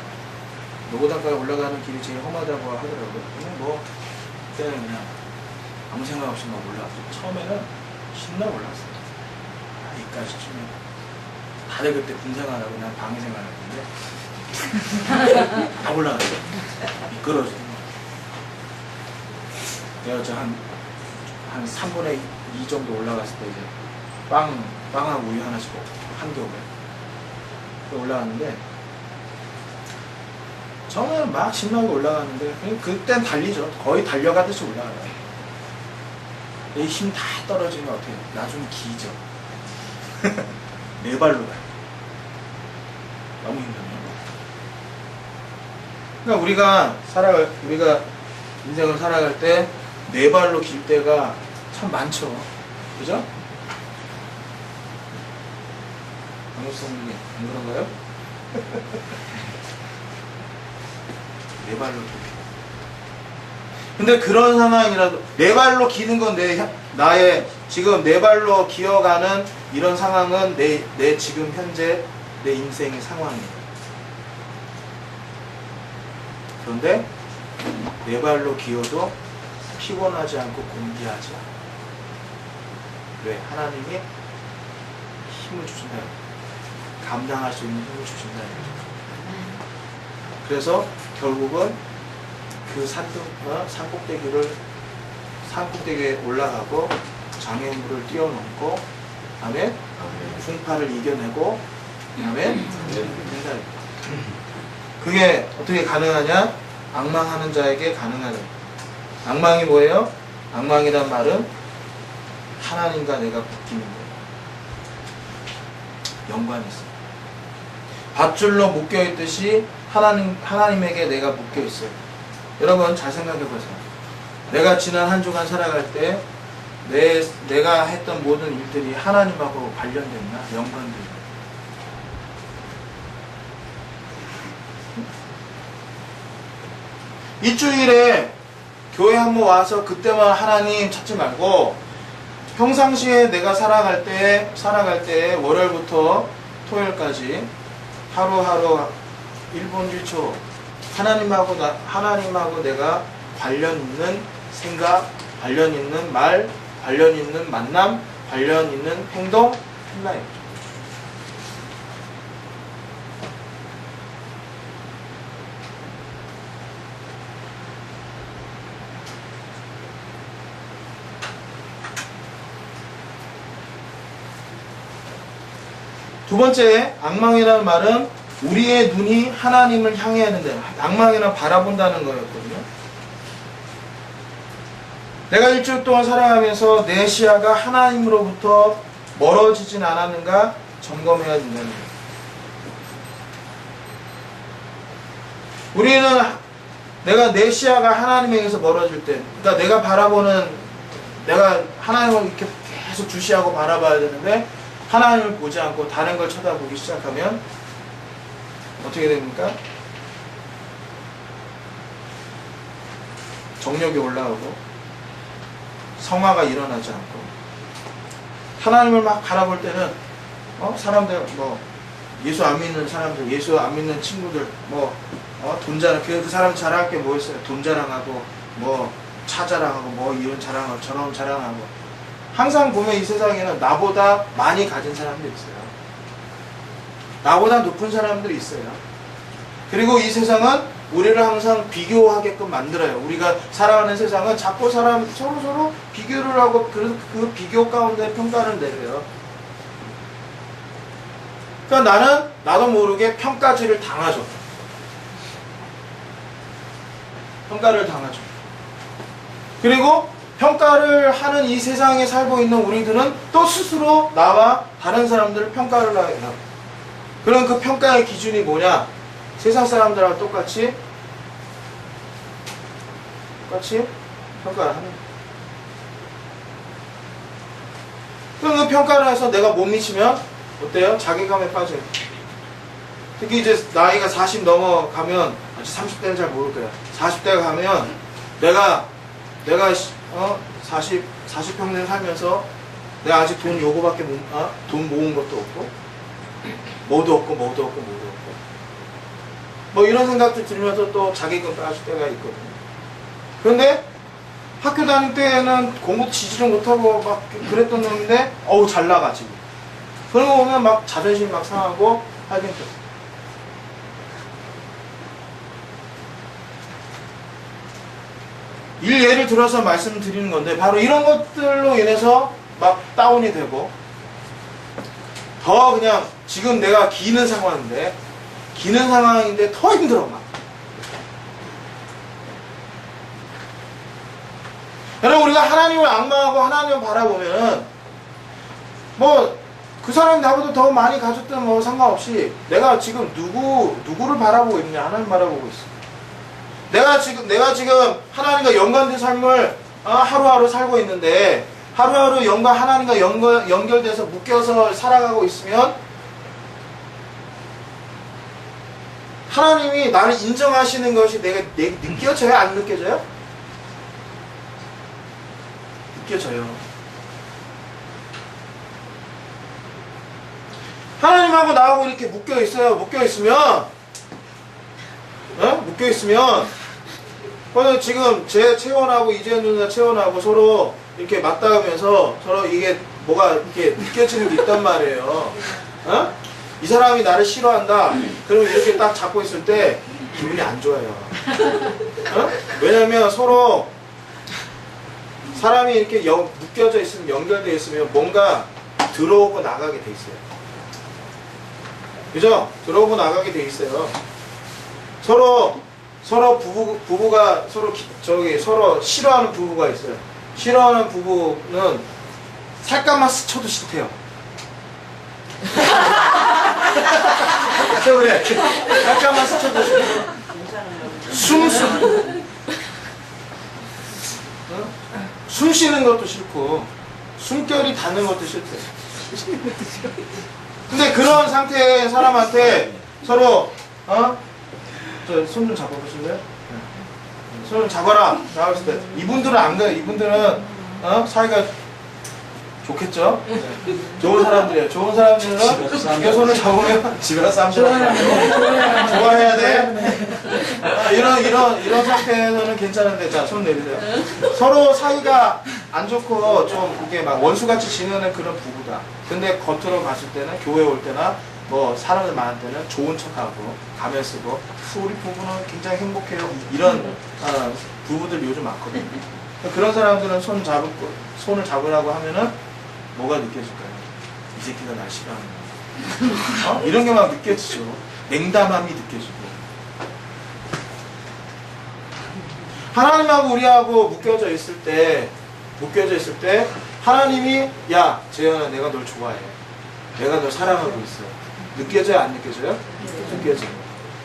노고단까지 올라가는 길이 제일 험하다고 하더라고요. 그냥 뭐 그때는 그냥 아무 생각 없이 막 올라왔어요. 처음에는 신나 올라왔어요. 여기까지쯤에 다들 그때 군생활하고 난 방위생활했는데 다 올라갔어요. 미끄러지고 내가 한 3분의 2 정도 올라갔을 때 이제 빵하고 우유 하나씩 먹고 한겨울에 올라갔는데 처음에는 막 신나게 올라갔는데 그땐 달리죠. 거의 달려가듯이 올라가요. 이 힘 다 떨어지면 어떻게 해요? 나중에 기죠. 네 발로 가요. 너무 힘들어요. 그러니까 우리가 인생을 살아갈 때 네 발로 길 때가 참 많죠. 그죠? 강호성님 안 그런가요? 네 발로 길. 근데 그런 상황이라도 네 발로 기는 건 나의 지금 네 발로 기어가는 이런 상황은 내 지금 현재 내 인생의 상황이에요. 그런데 네 발로 기어도 피곤하지 않고 곤비하지 않아. 왜? 하나님이 힘을 주신다. 감당할 수 있는 힘을 주신다. 그래서 결국은 그 산꼭대기에 올라가고 장애물을 뛰어넘고 다음에 풍파를 이겨내고 다음에 된다. 그게 어떻게 가능하냐? 앙망하는 자에게 가능하다. 앙망이 뭐예요? 앙망이란 말은 하나님과 내가 붙기는 거예요. 연관이 있어요. 밧줄로 묶여있듯이 하나님에게 내가 묶여있어요. 여러분 잘 생각해보세요. 내가 지난 한 주간 살아갈 때 내가 했던 모든 일들이 하나님하고 관련됐나? 연관됐나? 일주일에 교회 한번 와서 그때만 하나님 찾지 말고 평상시에 내가 살아갈 때 월요일부터 토요일까지 하루하루 1분 1초 하나님하고 내가 관련 있는 생각, 관련 있는 말, 관련 있는 만남, 관련 있는 행동 했나요? 두 번째, 악망이라는 말은 우리의 눈이 하나님을 향해야 하는데, 악망이란 바라본다는 거였거든요. 내가 일주일 동안 살아가면서 내 시야가 하나님으로부터 멀어지진 않았는가 점검해야 된다는 거예요. 우리는 내가 내 시야가 하나님에게서 멀어질 때, 그러니까 내가 바라보는, 내가 하나님을 이렇게 계속 주시하고 바라봐야 되는데 하나님을 보지 않고 다른 걸 쳐다보기 시작하면 어떻게 됩니까? 정욕이 올라오고 성화가 일어나지 않고, 하나님을 막 바라볼 때는 사람들 예수 안 믿는 사람들, 예수 안 믿는 친구들 돈 자랑, 그 사람 자랑할 게 뭐 있어요? 돈 자랑하고 차 자랑하고 이런 자랑하고 저런 자랑하고. 항상 보면 이 세상에는 나보다 많이 가진 사람들이 있어요. 나보다 높은 사람들이 있어요. 그리고 이 세상은 우리를 항상 비교하게끔 만들어요. 우리가 살아가는 세상은 자꾸 서로 비교를 하고, 그래서 그 비교 가운데 평가를 내려요. 그러니까 나도 모르게 평가질을 당하죠. 평가를 당하죠. 그리고 평가를 하는 이 세상에 살고 있는 우리들은 또 스스로 나와 다른 사람들을 평가를 해요. 그럼 그 평가의 기준이 뭐냐? 세상 사람들하고 똑같이 평가를 하는 거예요. 그럼 그 평가를 해서 내가 못 미치면 어때요? 자괴감에 빠져요. 특히 이제 나이가 40 넘어가면, 아직 30대는 잘 모를 거야. 40대가 가면 내가 40평생 살면서 내가 아직 돈 요거밖에 돈 모은 것도 없고, 뭐도 없고 이런 생각도 들면서 또 자괴감 빠질 때가 있거든요. 그런데 학교 다닐 때는 공부 지지를 못하고 막 그랬던 놈인데 잘 나가 지금. 그런 거 보면 막 자존심 막 상하고 하긴 또. 예를 들어서 말씀드리는 건데, 바로 이런 것들로 인해서 막 다운이 되고, 더 그냥 지금 내가 기는 상황인데 더 힘들어 막. 여러분, 우리가 하나님을 악망하고 하나님을 바라보면 그 사람이 나보다 더 많이 가졌든 상관없이 내가 지금 누구를 바라보고 있느냐? 하나님 바라보고 있어. 내가 지금 하나님과 연관된 삶을 하루하루 살고 있는데, 하루하루 하나님과 연결돼서 묶여서 살아가고 있으면 하나님이 나를 인정하시는 것이 내가 느껴져요? 안 느껴져요? 느껴져요. 하나님하고 나하고 이렇게 묶여있어요. 묶여있으면 지금 제 체온하고 이재현 누나 체온하고 서로 이렇게 맞닿으면서 서로 이게 뭐가 이렇게 느껴지는 게 있단 말이에요. 이 사람이 나를 싫어한다. 그러면 이렇게 딱 잡고 있을 때 기분이 안 좋아요. 왜냐면 서로 사람이 이렇게 묶여져 있으면, 연결되어 있으면 뭔가 들어오고 나가게 돼 있어요. 그죠? 들어오고 나가게 돼 있어요. 서로 부부가 서로 싫어하는 부부가 있어요. 싫어하는 부부는 살갗만 스쳐도 싫대요. 그래. 살짝만 스쳐도 싫대요. 숨 쉬는 것도 싫고, 숨결이 닿는 것도 싫대요. 근데 그런 상태의 사람한테 서로 손 좀 잡아보실래요? 손 좀 잡아라. 나왔을 때 이분들은 안 그래요. 이분들은 사이가 좋겠죠? 좋은 사람들이에요. 좋은 사람들은 이게 손을 잡으면 집에 가서 싸움 좋아해야 돼. 이런 상태에서는 괜찮은데, 자, 손 내리세요. 서로 사이가 안 좋고 좀 이게 막 원수같이 지내는 그런 부부다. 근데 겉으로 봤을 때는 교회 올 때나 뭐 사람들 많을 때는 좋은 척하고 가면 쓰고 우리 부부는 굉장히 행복해요. 이런 부부들 요즘 많거든요. 그런 사람들은 손을 잡으라고 하면은 뭐가 느껴질까요? 이 새끼가 날 싫어하는 거야. 이런 게 막 느껴지죠. 냉담함이 느껴지고. 하나님하고 우리하고 묶여져 있을 때 하나님이 야 재현아 내가 널 좋아해. 내가 널 사랑하고 있어. 느껴져요? 안 느껴져요? 느껴져요.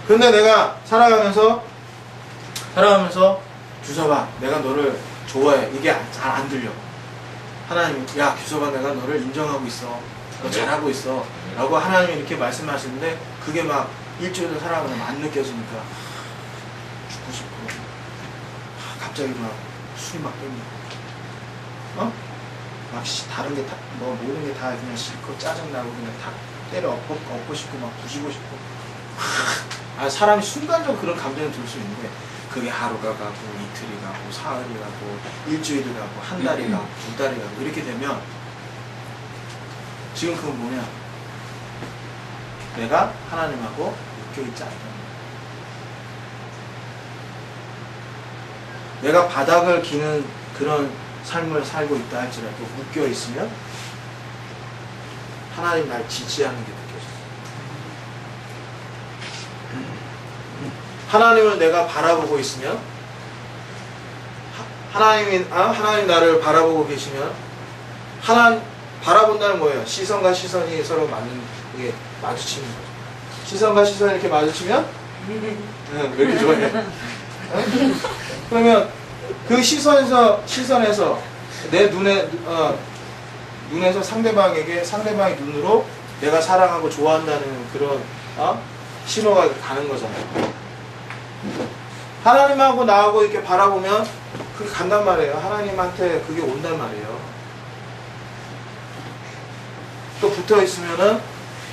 근데 내가 살아가면서 규섭아 내가 너를 좋아해. 이게 잘 안 들려. 하나님 야 규섭아 내가 너를 인정하고 있어. 너 잘하고 있어. 라고 하나님이 이렇게 말씀하시는데 그게 막 일주일을 살아가면 안 느껴지니까 죽고 싶어. 갑자기 막 술이 막 땡기고 막 다른 게 다 뭐 모든 게 다 그냥 싫고 짜증나고 그냥 다 때려 엎고 싶고 막 부시고 싶고 사람이 순간적으로 그런 감정이 들 수 있는데 그게 하루가 가고 이틀이 가고 사흘이 가고 일주일이 가고 한 달이 가고 두 달이 가고 이렇게 되면 지금 그건 뭐냐? 내가 하나님하고 묶여있지 않다는 거야. 내가 바닥을 기는 그런 삶을 살고 있다 할지라도 묶여있으면 하나님 날 지지하는 게 느껴져요. 하나님을 내가 바라보고 있으면 하나님 나를 바라보고 계시면 바라본다는 뭐예요? 시선과 시선이 서로 이게 마주치는 거죠. 시선과 시선이 이렇게 마주치면 왜 이렇게 좋아해? 그러면 그 시선에서 내 눈에서 상대방의 눈으로 내가 사랑하고 좋아한다는 그런 신호가 가는 거잖아요. 하나님하고 나하고 이렇게 바라보면 그게 간단 말이에요. 하나님한테 그게 온단 말이에요. 또 붙어 있으면은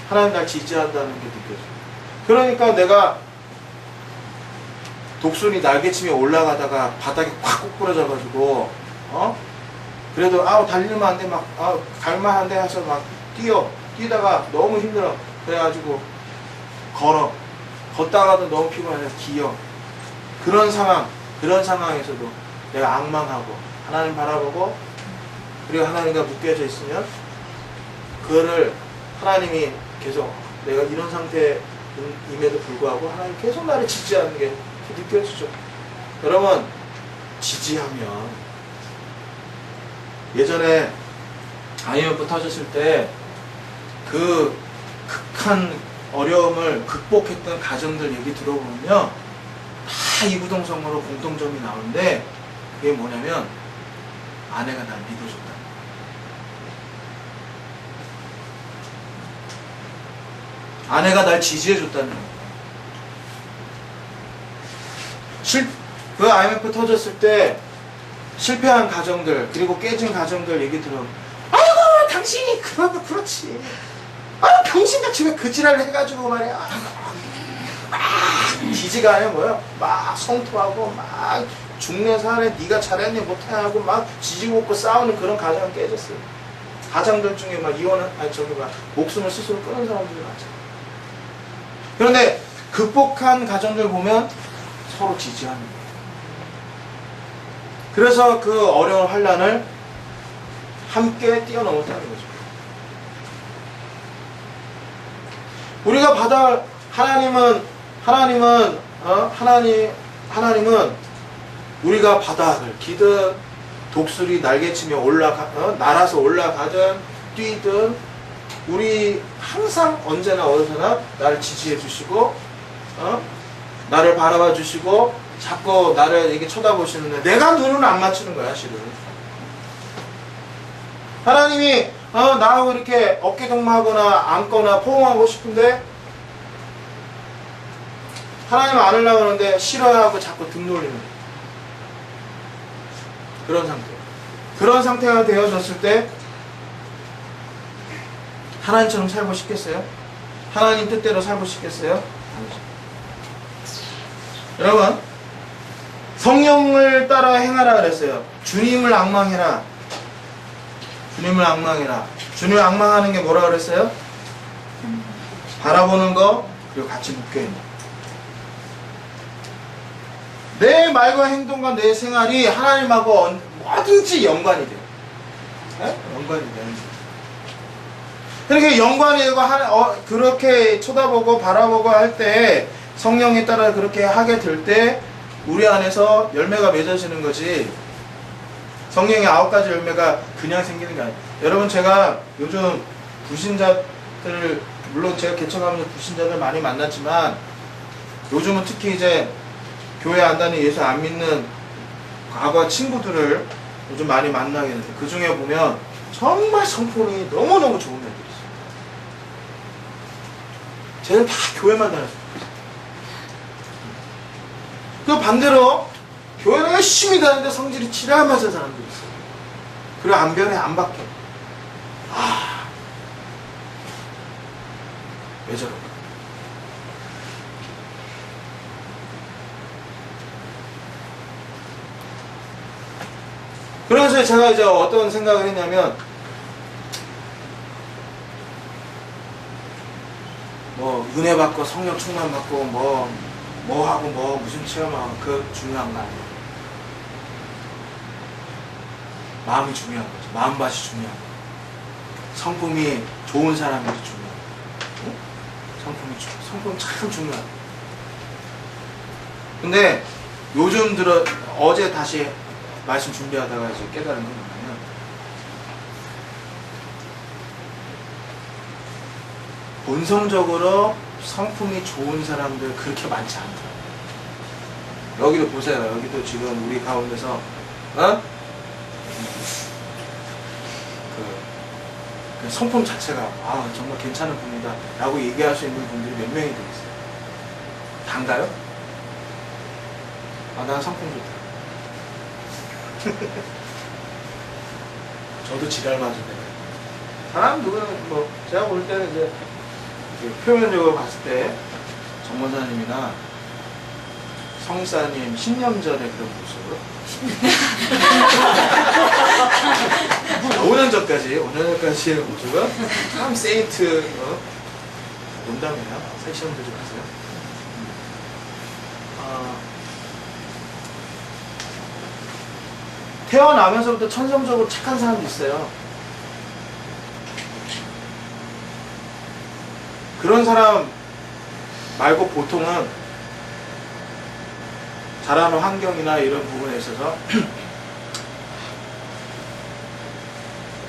하나님 날 지지한다는 게 느껴져요. 그러니까 내가 독수리 날개치며 올라가다가 바닥에 꽉 꼬꾸라져가지고 그래도 달리면 안 돼 막 갈만한데 해서 막 뛰다가 너무 힘들어 그래가지고 걷다가도 너무 피곤해서 기어. 그런 상황에서도 내가 앙망하고 하나님 바라보고 그리고 하나님과 묶여져 있으면 그거를 하나님이 계속 내가 이런 상태임에도 불구하고 하나님 계속 나를 지지하는 게 느껴지죠. 여러분 지지하면 예전에 IMF 터졌을 때 그 극한 어려움을 극복했던 가정들 얘기 들어보면요 다 이구동성으로 공통점이 나오는데 그게 뭐냐면 아내가 날 믿어줬다. 아내가 날 지지해줬다는 거예요. 그 IMF 터졌을 때 실패한 가정들 그리고 깨진 가정들 얘기 들어보면 아이고 당신이 그렇지. 당신같이 왜 그 지랄을 해가지고 말이야. 기지가 아니라 뭐야? 막 성토하고 막 죽네 사네 네가 잘했니 못해 하고 막 지지고 먹고 싸우는 그런 가정이 깨졌어요. 가장들 중에 막 목숨을 스스로 끊은 사람들이 많잖아요. 그런데 극복한 가정들 보면 서로 지지하는 거예요. 그래서 그 어려운 환난을 함께 뛰어넘었다는 거죠. 우리가 하나님은 우리가 바닥을 기든 독수리 날개치며 날아서 올라가든 뛰든 우리 항상 언제나 어디서나 나를 지지해 주시고 나를 바라봐 주시고 자꾸 나를 이렇게 쳐다보시는데 내가 눈을 안 맞추는 거야 실은. 하나님이 나하고 이렇게 어깨동무하거나 안거나 포옹하고 싶은데 하나님 안으려고 하는데 싫어하고 자꾸 등 돌리는 거야. 그런 상태. 그런 상태가 되어졌을 때 하나님처럼 살고 싶겠어요? 하나님 뜻대로 살고 싶겠어요? 아니죠. 여러분, 성령을 따라 행하라 그랬어요. 주님을 앙망해라. 주님을 앙망해라. 주님을 앙망하는 게 뭐라 그랬어요? 바라보는 거, 그리고 같이 묶여있는 거. 내 말과 행동과 내 생활이 하나님하고 뭐든지 연관이 돼요. 네? 연관이 돼요. 그렇게 연관이 되고 그렇게 쳐다보고 바라보고 할 때 성령에 따라 그렇게 하게 될 때 우리 안에서 열매가 맺어지는 거지. 성령의 9가지 열매가 그냥 생기는 게 아니에요. 여러분, 제가 요즘 불신자들, 물론 제가 개척하면서 불신자들 많이 만났지만 요즘은 특히 이제 교회 안 다니는 예수 안 믿는 과거 친구들을 요즘 많이 만나게 되는데 그 중에 보면 정말 성품이 너무너무 좋은 애들이 있어요. 쟤는 다 교회만 다녔어요. 그 반대로 교회를 열심히 다니는데 성질이 지랄맞은 사람들이 있어요. 그리고 안 변해, 안 바뀌어. 왜 저럴까? 그래서 제가 이제 어떤 생각을 했냐면, 뭐 은혜 받고 성령 충만 받고 뭐 하고 뭐 무슨 체험하고 그 중요한 거 아니에요. 마음이 중요한 거죠. 마음밭이 중요한 거죠. 성품이 좋은 사람이 중요한 거죠. 성품이 참 중요한 거죠. 근데 요즘 들어 어제 다시 말씀 준비하다가 이제 깨달은 건 뭐냐면, 본성적으로 성품이 좋은 사람들 그렇게 많지 않더라고요. 여기도 보세요. 여기도 지금 우리 가운데서 그 성품 자체가 정말 괜찮은 분이다 라고 얘기할 수 있는 분들이 몇 명이 되겠어요? 단가요? 난 성품 좋다. 저도 지랄 맞은데 사람 누구는 뭐 제가 볼 때는 이제 표면적으로 봤을 때 정원사님이나 성사님 10년 전에 그런 모습으로 5년 전까지의 모습은 참 세인트 농담이에요. 섹시험 들지 마세요. 태어나면서부터 천성적으로 착한 사람도 있어요. 그런 사람 말고 보통은 자라는 환경이나 이런 부분에 있어서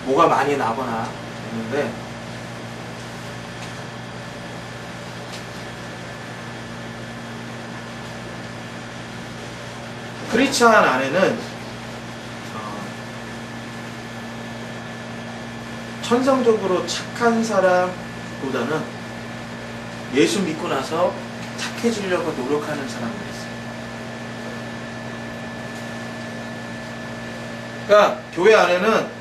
뭐가 많이 나거나 했는데, 크리스찬 안에는 천성적으로 착한 사람보다는 예수 믿고 나서 착해지려고 노력하는 사람들이 있어요. 그러니까 교회 안에는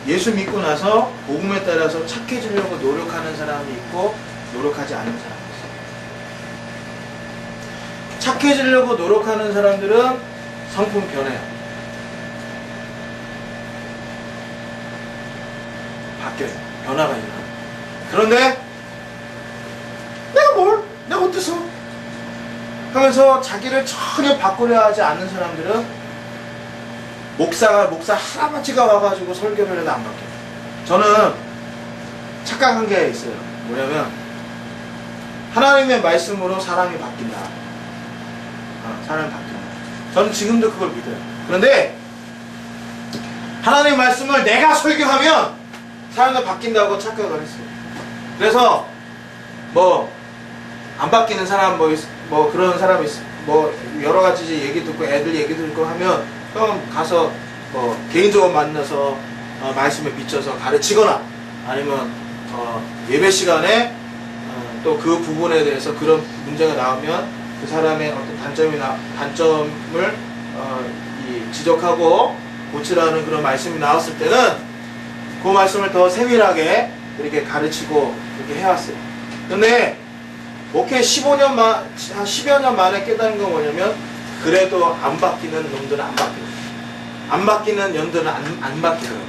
예수 믿고 나서 복음에 따라서 착해지려고 노력하는 사람이 있고 노력하지 않는 사람이 있어요. 착해지려고 노력하는 사람들은 성품 변해요. 바뀌어요. 변화가 일어나요. 그런데 내가 어때서? 하면서 자기를 전혀 바꾸려 하지 않는 사람들은 목사 할아버지가 와가지고 설교를 해도 안 바뀌어요. 저는 착각한 게 있어요. 뭐냐면 하나님의 말씀으로 사람이 바뀐다. 사람이 바뀐다. 저는 지금도 그걸 믿어요. 그런데 하나님의 말씀을 내가 설교하면 사람들 바뀐다고 착각을 했어요. 그래서 안 바뀌는 사람 그런 사람이 있어. 여러 가지 얘기 듣고 애들 얘기 듣고 하면 형 가서 개인적으로 만나서 말씀에 비춰서 가르치거나 아니면 예배 시간에 또 그 부분에 대해서 그런 문제가 나오면 그 사람의 어떤 단점을 지적하고 고치라는 그런 말씀이 나왔을 때는 그 말씀을 더 세밀하게 이렇게 가르치고 이렇게 해왔어요. 근데 목회 15년 한 10여 년 만에 깨달은 건 뭐냐면, 그래도 안 바뀌는 놈들은 안 바뀌는, 안 바뀌는 년들은 안 바뀌더라고요.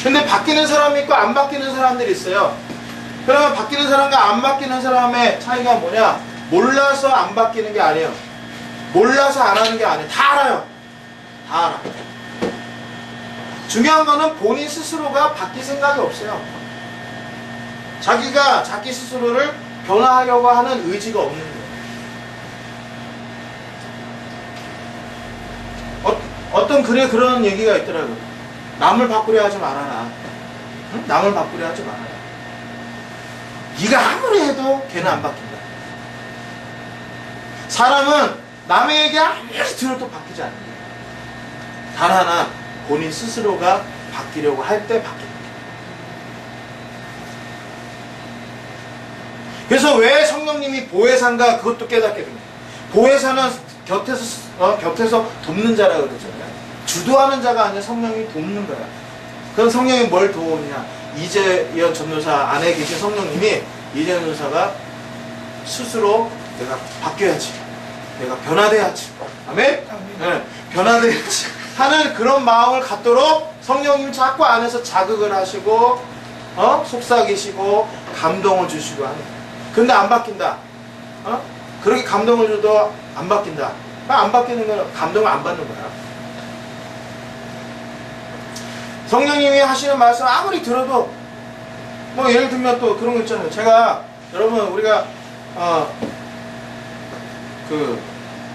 근데 바뀌는 사람이 있고 안 바뀌는 사람들이 있어요. 그러면 바뀌는 사람과 안 바뀌는 사람의 차이가 뭐냐? 몰라서 안 바뀌는 게 아니에요. 몰라서 안 하는 게 아니에요. 다 알아요. 다 알아. 중요한 거는 본인 스스로가 바뀔 생각이 없어요. 자기가 자기 스스로를 변화하려고 하는 의지가 없는 거예요. 어떤 글에 그런 얘기가 있더라고요. 남을 바꾸려 하지 말아라. 응? 남을 바꾸려 하지 말아라. 네가 아무리 해도 걔는 안 바뀐다. 사람은 남의 얘기 아무리 들어도 바뀌지 않는다. 단 하나, 본인 스스로가 바뀌려고 할 때 바뀐다. 그래서 왜 성령님이 보혜사인가, 그것도 깨닫게 됩니다. 보혜사는 곁에서 돕는 자라 그러잖아요. 주도하는 자가 아니라 성령이 돕는 거야. 그럼 성령이 뭘 도우느냐? 이재현 전도사 안에 계신 성령님이 이재현 전도사가 스스로 내가 바뀌어야지, 내가 변화돼야지, 아멘? 네, 변화돼야지 하는 그런 마음을 갖도록 성령님이 자꾸 안에서 자극을 하시고 속삭이시고 감동을 주시고 하는 거예요. 근데 안 바뀐다. 그렇게 감동을 줘도 안 바뀐다. 안 바뀌는 건 감동을 안 받는 거야. 성령님이 하시는 말씀 아무리 들어도, 뭐 예를 들면 또 그런 거 있잖아요. 제가, 여러분, 우리가 그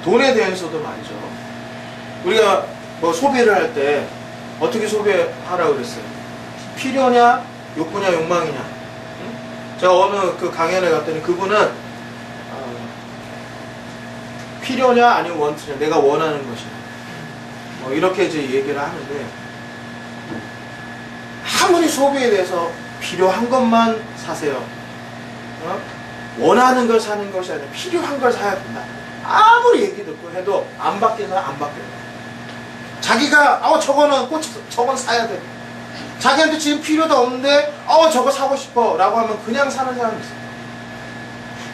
돈에 대해서도 말이죠. 우리가 뭐 소비를 할 때 어떻게 소비하라고 그랬어요? 필요냐, 욕구냐, 욕망이냐. 응? 제가 어느 그 강연에 갔더니 그분은 필요냐 아니면 원투냐, 내가 원하는 것이냐, 뭐 이렇게 이제 얘기를 하는데, 아무리 소비에 대해서 필요한 것만 사세요. 원하는 걸 사는 것이 아니라 필요한 걸 사야 된다. 아무리 얘기 듣고 해도 안 바뀌어서 안 바뀌어요. 자기가 저건 사야 돼. 자기한테 지금 필요도 없는데 저거 사고 싶어 라고 하면 그냥 사는 사람이 있어요.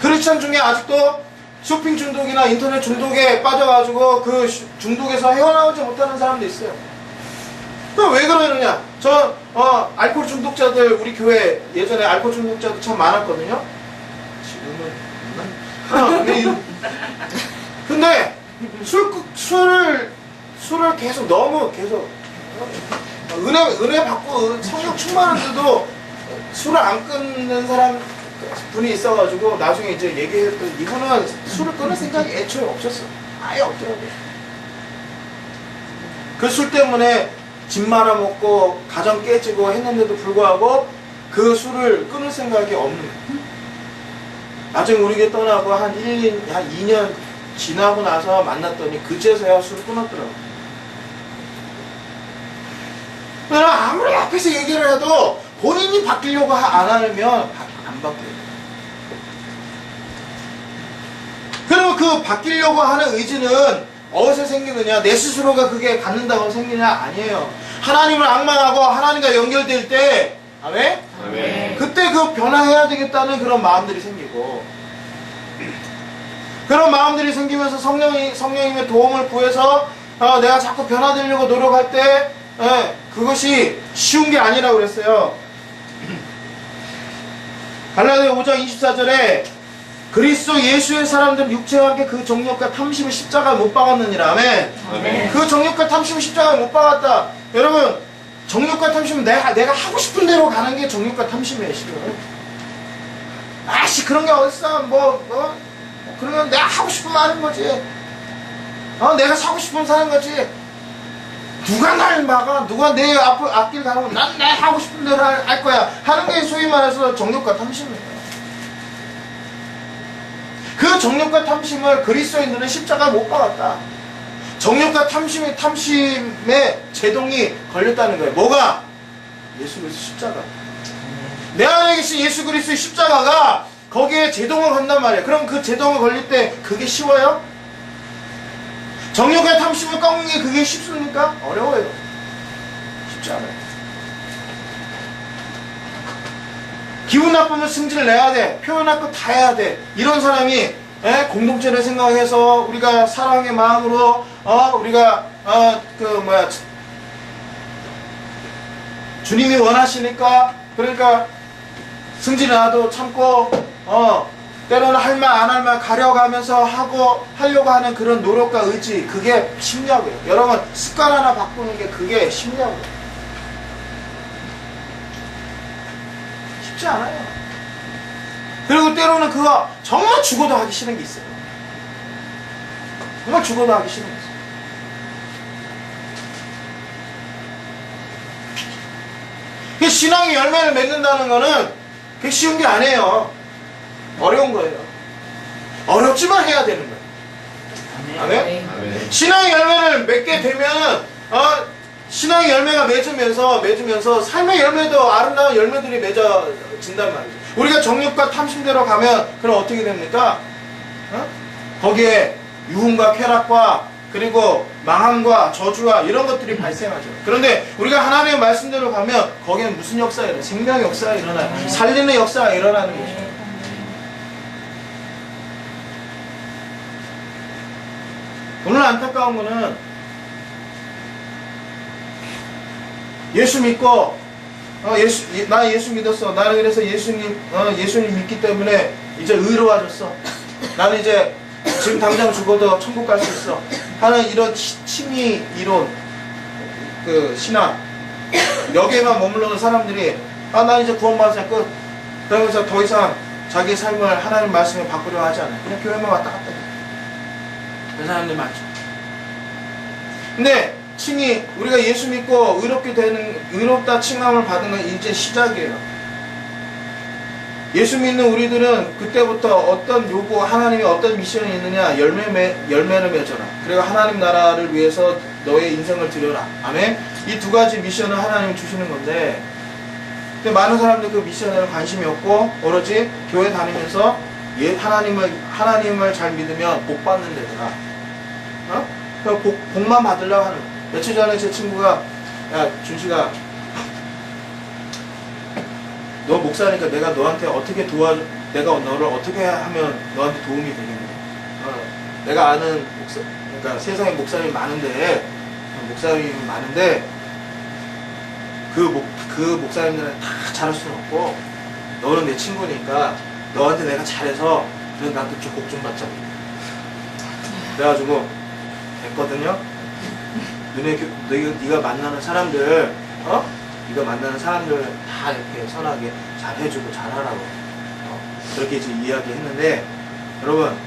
크리스천 중에 아직도 쇼핑 중독이나 인터넷 중독에 빠져가지고 그 중독에서 헤어나오지 못하는 사람도 있어요. 그럼 왜 그러느냐? 알코올 중독자들, 우리 교회 예전에 알코올 중독자도 참 많았거든요. 지금은 근데 술을 계속 은혜 받고 성령 충만한데도 술을 안 끊는 분이 있어가지고 나중에 이제 얘기했더니 이분은 술을 끊을 생각이 애초에 없었어. 아예 없더라고요. 그 술 때문에 집 말아먹고 가정 깨지고 했는데도 불구하고 그 술을 끊을 생각이 없는 거예요. 나중에 우리 교회 떠나고 한 2년 지나고 나서 만났더니 그제서야 술을 끊었더라고요. 그러나 아무리 앞에서 얘기를 해도 본인이 바뀌려고 안 하면 안 바뀌어요. 그리고 그 바뀌려고 하는 의지는 어디서 생기느냐? 내 스스로가 그게 갖는다고 생기냐? 아니에요. 하나님을 앙망하고 하나님과 연결될 때, 아멘? 아멘. 그때 그 변화해야 되겠다는 그런 마음들이 생기고, 그런 마음들이 생기면서 성령님의 도움을 구해서 내가 자꾸 변화되려고 노력할 때 그것이 쉬운 게 아니라고 그랬어요. 갈라디아 5장 24절에 그리스도 예수의 사람들은 육체와 함께 그 정욕과 탐심을 십자가에 못 박았느니라. 아멘. 아멘. 그 정욕과 탐심을 십자가에 못 박았다. 여러분, 정욕과 탐심은 내가 하고 싶은 대로 가는 게 정욕과 탐심이에요. 지금. 아씨 그런 게 어딨어. 그러면 내가 하고 싶은 말 하는 거지. 내가 사고 싶으면 사는 거지. 누가 날 막아? 누가 내 앞길 가면 난 내 하고 싶은 대로 할 거야 하는 게 소위 말해서 정욕과 탐심이에요. 그 정욕과 탐심을 그리스도인들은 십자가에 못 박았다. 정욕과 탐심의 제동이 걸렸다는 거예요. 뭐가? 예수 그리스도 십자가. 내 안에 계신 예수 그리스도의 십자가가 거기에 제동을 건단 말이에요. 그럼 그 제동을 걸릴 때 그게 쉬워요? 정욕과 탐심을 꺾는 게 그게 쉽습니까? 어려워요. 쉽지 쉽지 않아요. 기분 나쁘면 승질을 내야 돼. 표현할 거 다 해야 돼. 이런 사람이 공동체를 생각해서 우리가 사랑의 마음으로 우리가 주님이 원하시니까 그러니까 승질 나도 참고 때로는 할 말 안 할 말 가려가면서 하려고 하는 그런 노력과 의지, 그게 심리학이에요. 여러분 습관 하나 바꾸는 게 그게 심리학이에요. 쉽지 않아요. 그리고 때로는 그거 정말 죽어도 하기 싫은 게 있어요. 정말 죽어도 하기 싫은 게 있어요. 신앙의 열매를 맺는다는 거는 그게 쉬운 게 아니에요. 어려운 거예요. 어렵지만 해야 되는 거예요. 아멘? 신앙의 열매를 맺게 되면 신앙의 열매가 맺으면서 삶의 열매도 아름다운 열매들이 맺어진단 말이죠. 우리가 정욕과 탐심대로 가면 그럼 어떻게 됩니까? 거기에 유흥과 쾌락과 그리고 망함과 저주와 이런 것들이 발생하죠. 그런데 우리가 하나님의 말씀대로 가면 거기에 무슨 역사가 일어나요? 생명의 역사가 일어나요. 살리는 역사가 일어나는 거죠. 오늘 안타까운 거는 예수 믿고 나 예수 믿었어. 나는 그래서 예수님 믿기 때문에 이제 의로워졌어. 나는 이제 지금 당장 죽어도 천국 갈 수 있어 하는 이런 칭의 이론, 그 신앙 여기에만 머물러는 사람들이 나 이제 구원받았으니까 끝. 그러면서 더 이상 자기 삶을 하나님 말씀에 바꾸려 하지 않아요. 그냥 교회만 왔다 갔다 해요. 그런 사람들이 많죠. 근데 칭의, 우리가 예수 믿고 의롭다 칭함을 받은 건 이제 시작이에요. 예수 믿는 우리들은 그때부터 어떤 요구, 하나님이 어떤 미션이 있느냐, 열매를 맺어라. 그리고 하나님 나라를 위해서 너의 인생을 드려라. 아멘? 이 두 가지 미션을 하나님이 주시는 건데, 근데 많은 사람들이 그 미션에 관심이 없고, 오로지 교회 다니면서 하나님을 잘 믿으면 복 받는 데더라. 복만 받으려고 하는 거야. 며칠 전에 제 친구가, 야, 준씨가, 너 목사니까 내가 너한테 어떻게 내가 너를 어떻게 하면 너한테 도움이 되겠냐. 내가 아는 그러니까 세상에 목사님이 많은데, 그 목사님들은 다 잘할 수는 없고, 너는 내 친구니까 너한테 내가 잘해서, 그래, 나도 좀 복 좀 받자. 그래가지고, 됐거든요? 네가 만나는 사람들, 네가 만나는 사람들 다 이렇게 선하게 잘 해주고 잘 하라고 그렇게 이제 이야기했는데, 여러분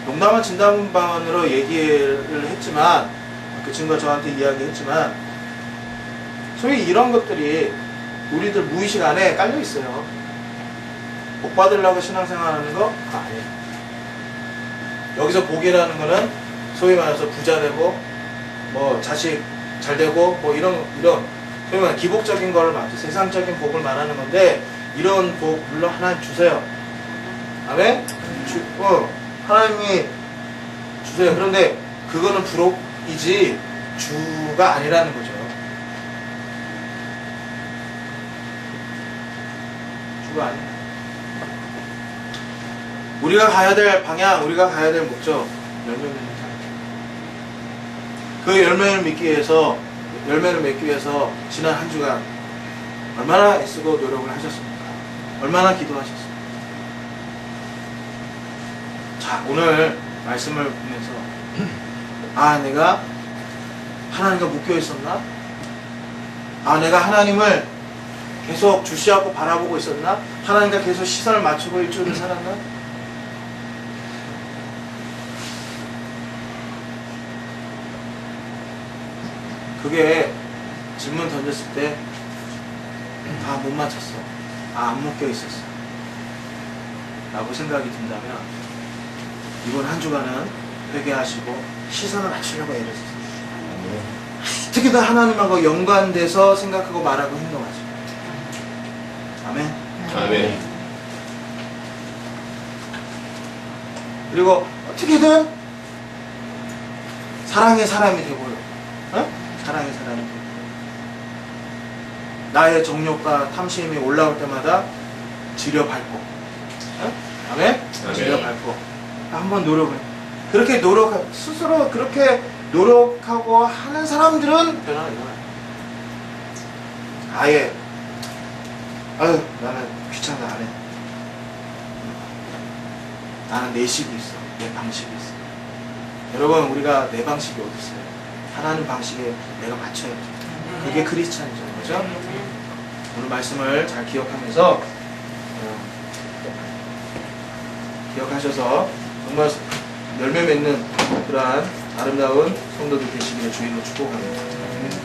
농담한 진담반으로 얘기를 했지만 그 친구가 저한테 이야기했지만 소위 이런 것들이 우리들 무의식 안에 깔려 있어요. 복 받으려고 신앙생활하는 거 아니에요. 여기서 복이라는 거는 소위 말해서 부자 되고 자식 잘 되고 이런 소위 말해 기복적인 걸 말하죠. 세상적인 복을 말하는 건데, 이런 복 물론 하나님 주세요. 아멘? 하나님이 주세요. 그런데 그거는 부록이지 주가 아니라는 거죠. 주가 아니에요. 우리가 가야 될 방향, 우리가 가야 될 목적, 열매 맺는 삶. 그 열매를 맺기 위해서 지난 한 주간 얼마나 애쓰고 노력을 하셨습니까? 얼마나 기도하셨습니까? 자, 오늘 말씀을 보면서 내가 하나님과 묶여 있었나? 내가 하나님을 계속 주시하고 바라보고 있었나? 하나님과 계속 시선을 맞추고 일주일을 살았나? 그게 질문 던졌을 때 못 맞췄어. 안 묶여 있었어. 라고 생각이 든다면 이번 한 주간은 회개하시고 시선을 맞추려고 애를 쓰세요. 어떻게든 하나님하고 연관돼서 생각하고 말하고 행동하세요. 아멘. 아멘. 그리고 어떻게든 사랑의 사람이 되고요. 사랑의 사람이 되고, 나의 정욕과 탐심이 올라올 때마다 지려 밟고, 어? 아멘? 지려 밟고 한번 노력을, 그렇게 스스로 그렇게 노력하고 하는 사람들은 변화가 일어나요. 아예 아유 나는 귀찮아 안 해. 나는 내 식이 있어, 내 방식이 있어. 여러분, 우리가 내 방식이 어디 있어요? 하나님 방식에 내가 맞춰야죠. 그게 크리스찬이죠, 그렇죠? 오늘 말씀을 잘 기억하면서 기억하셔서 정말 열매 맺는 그러한 아름다운 성도들 되시기를 주님으로 축복합니다.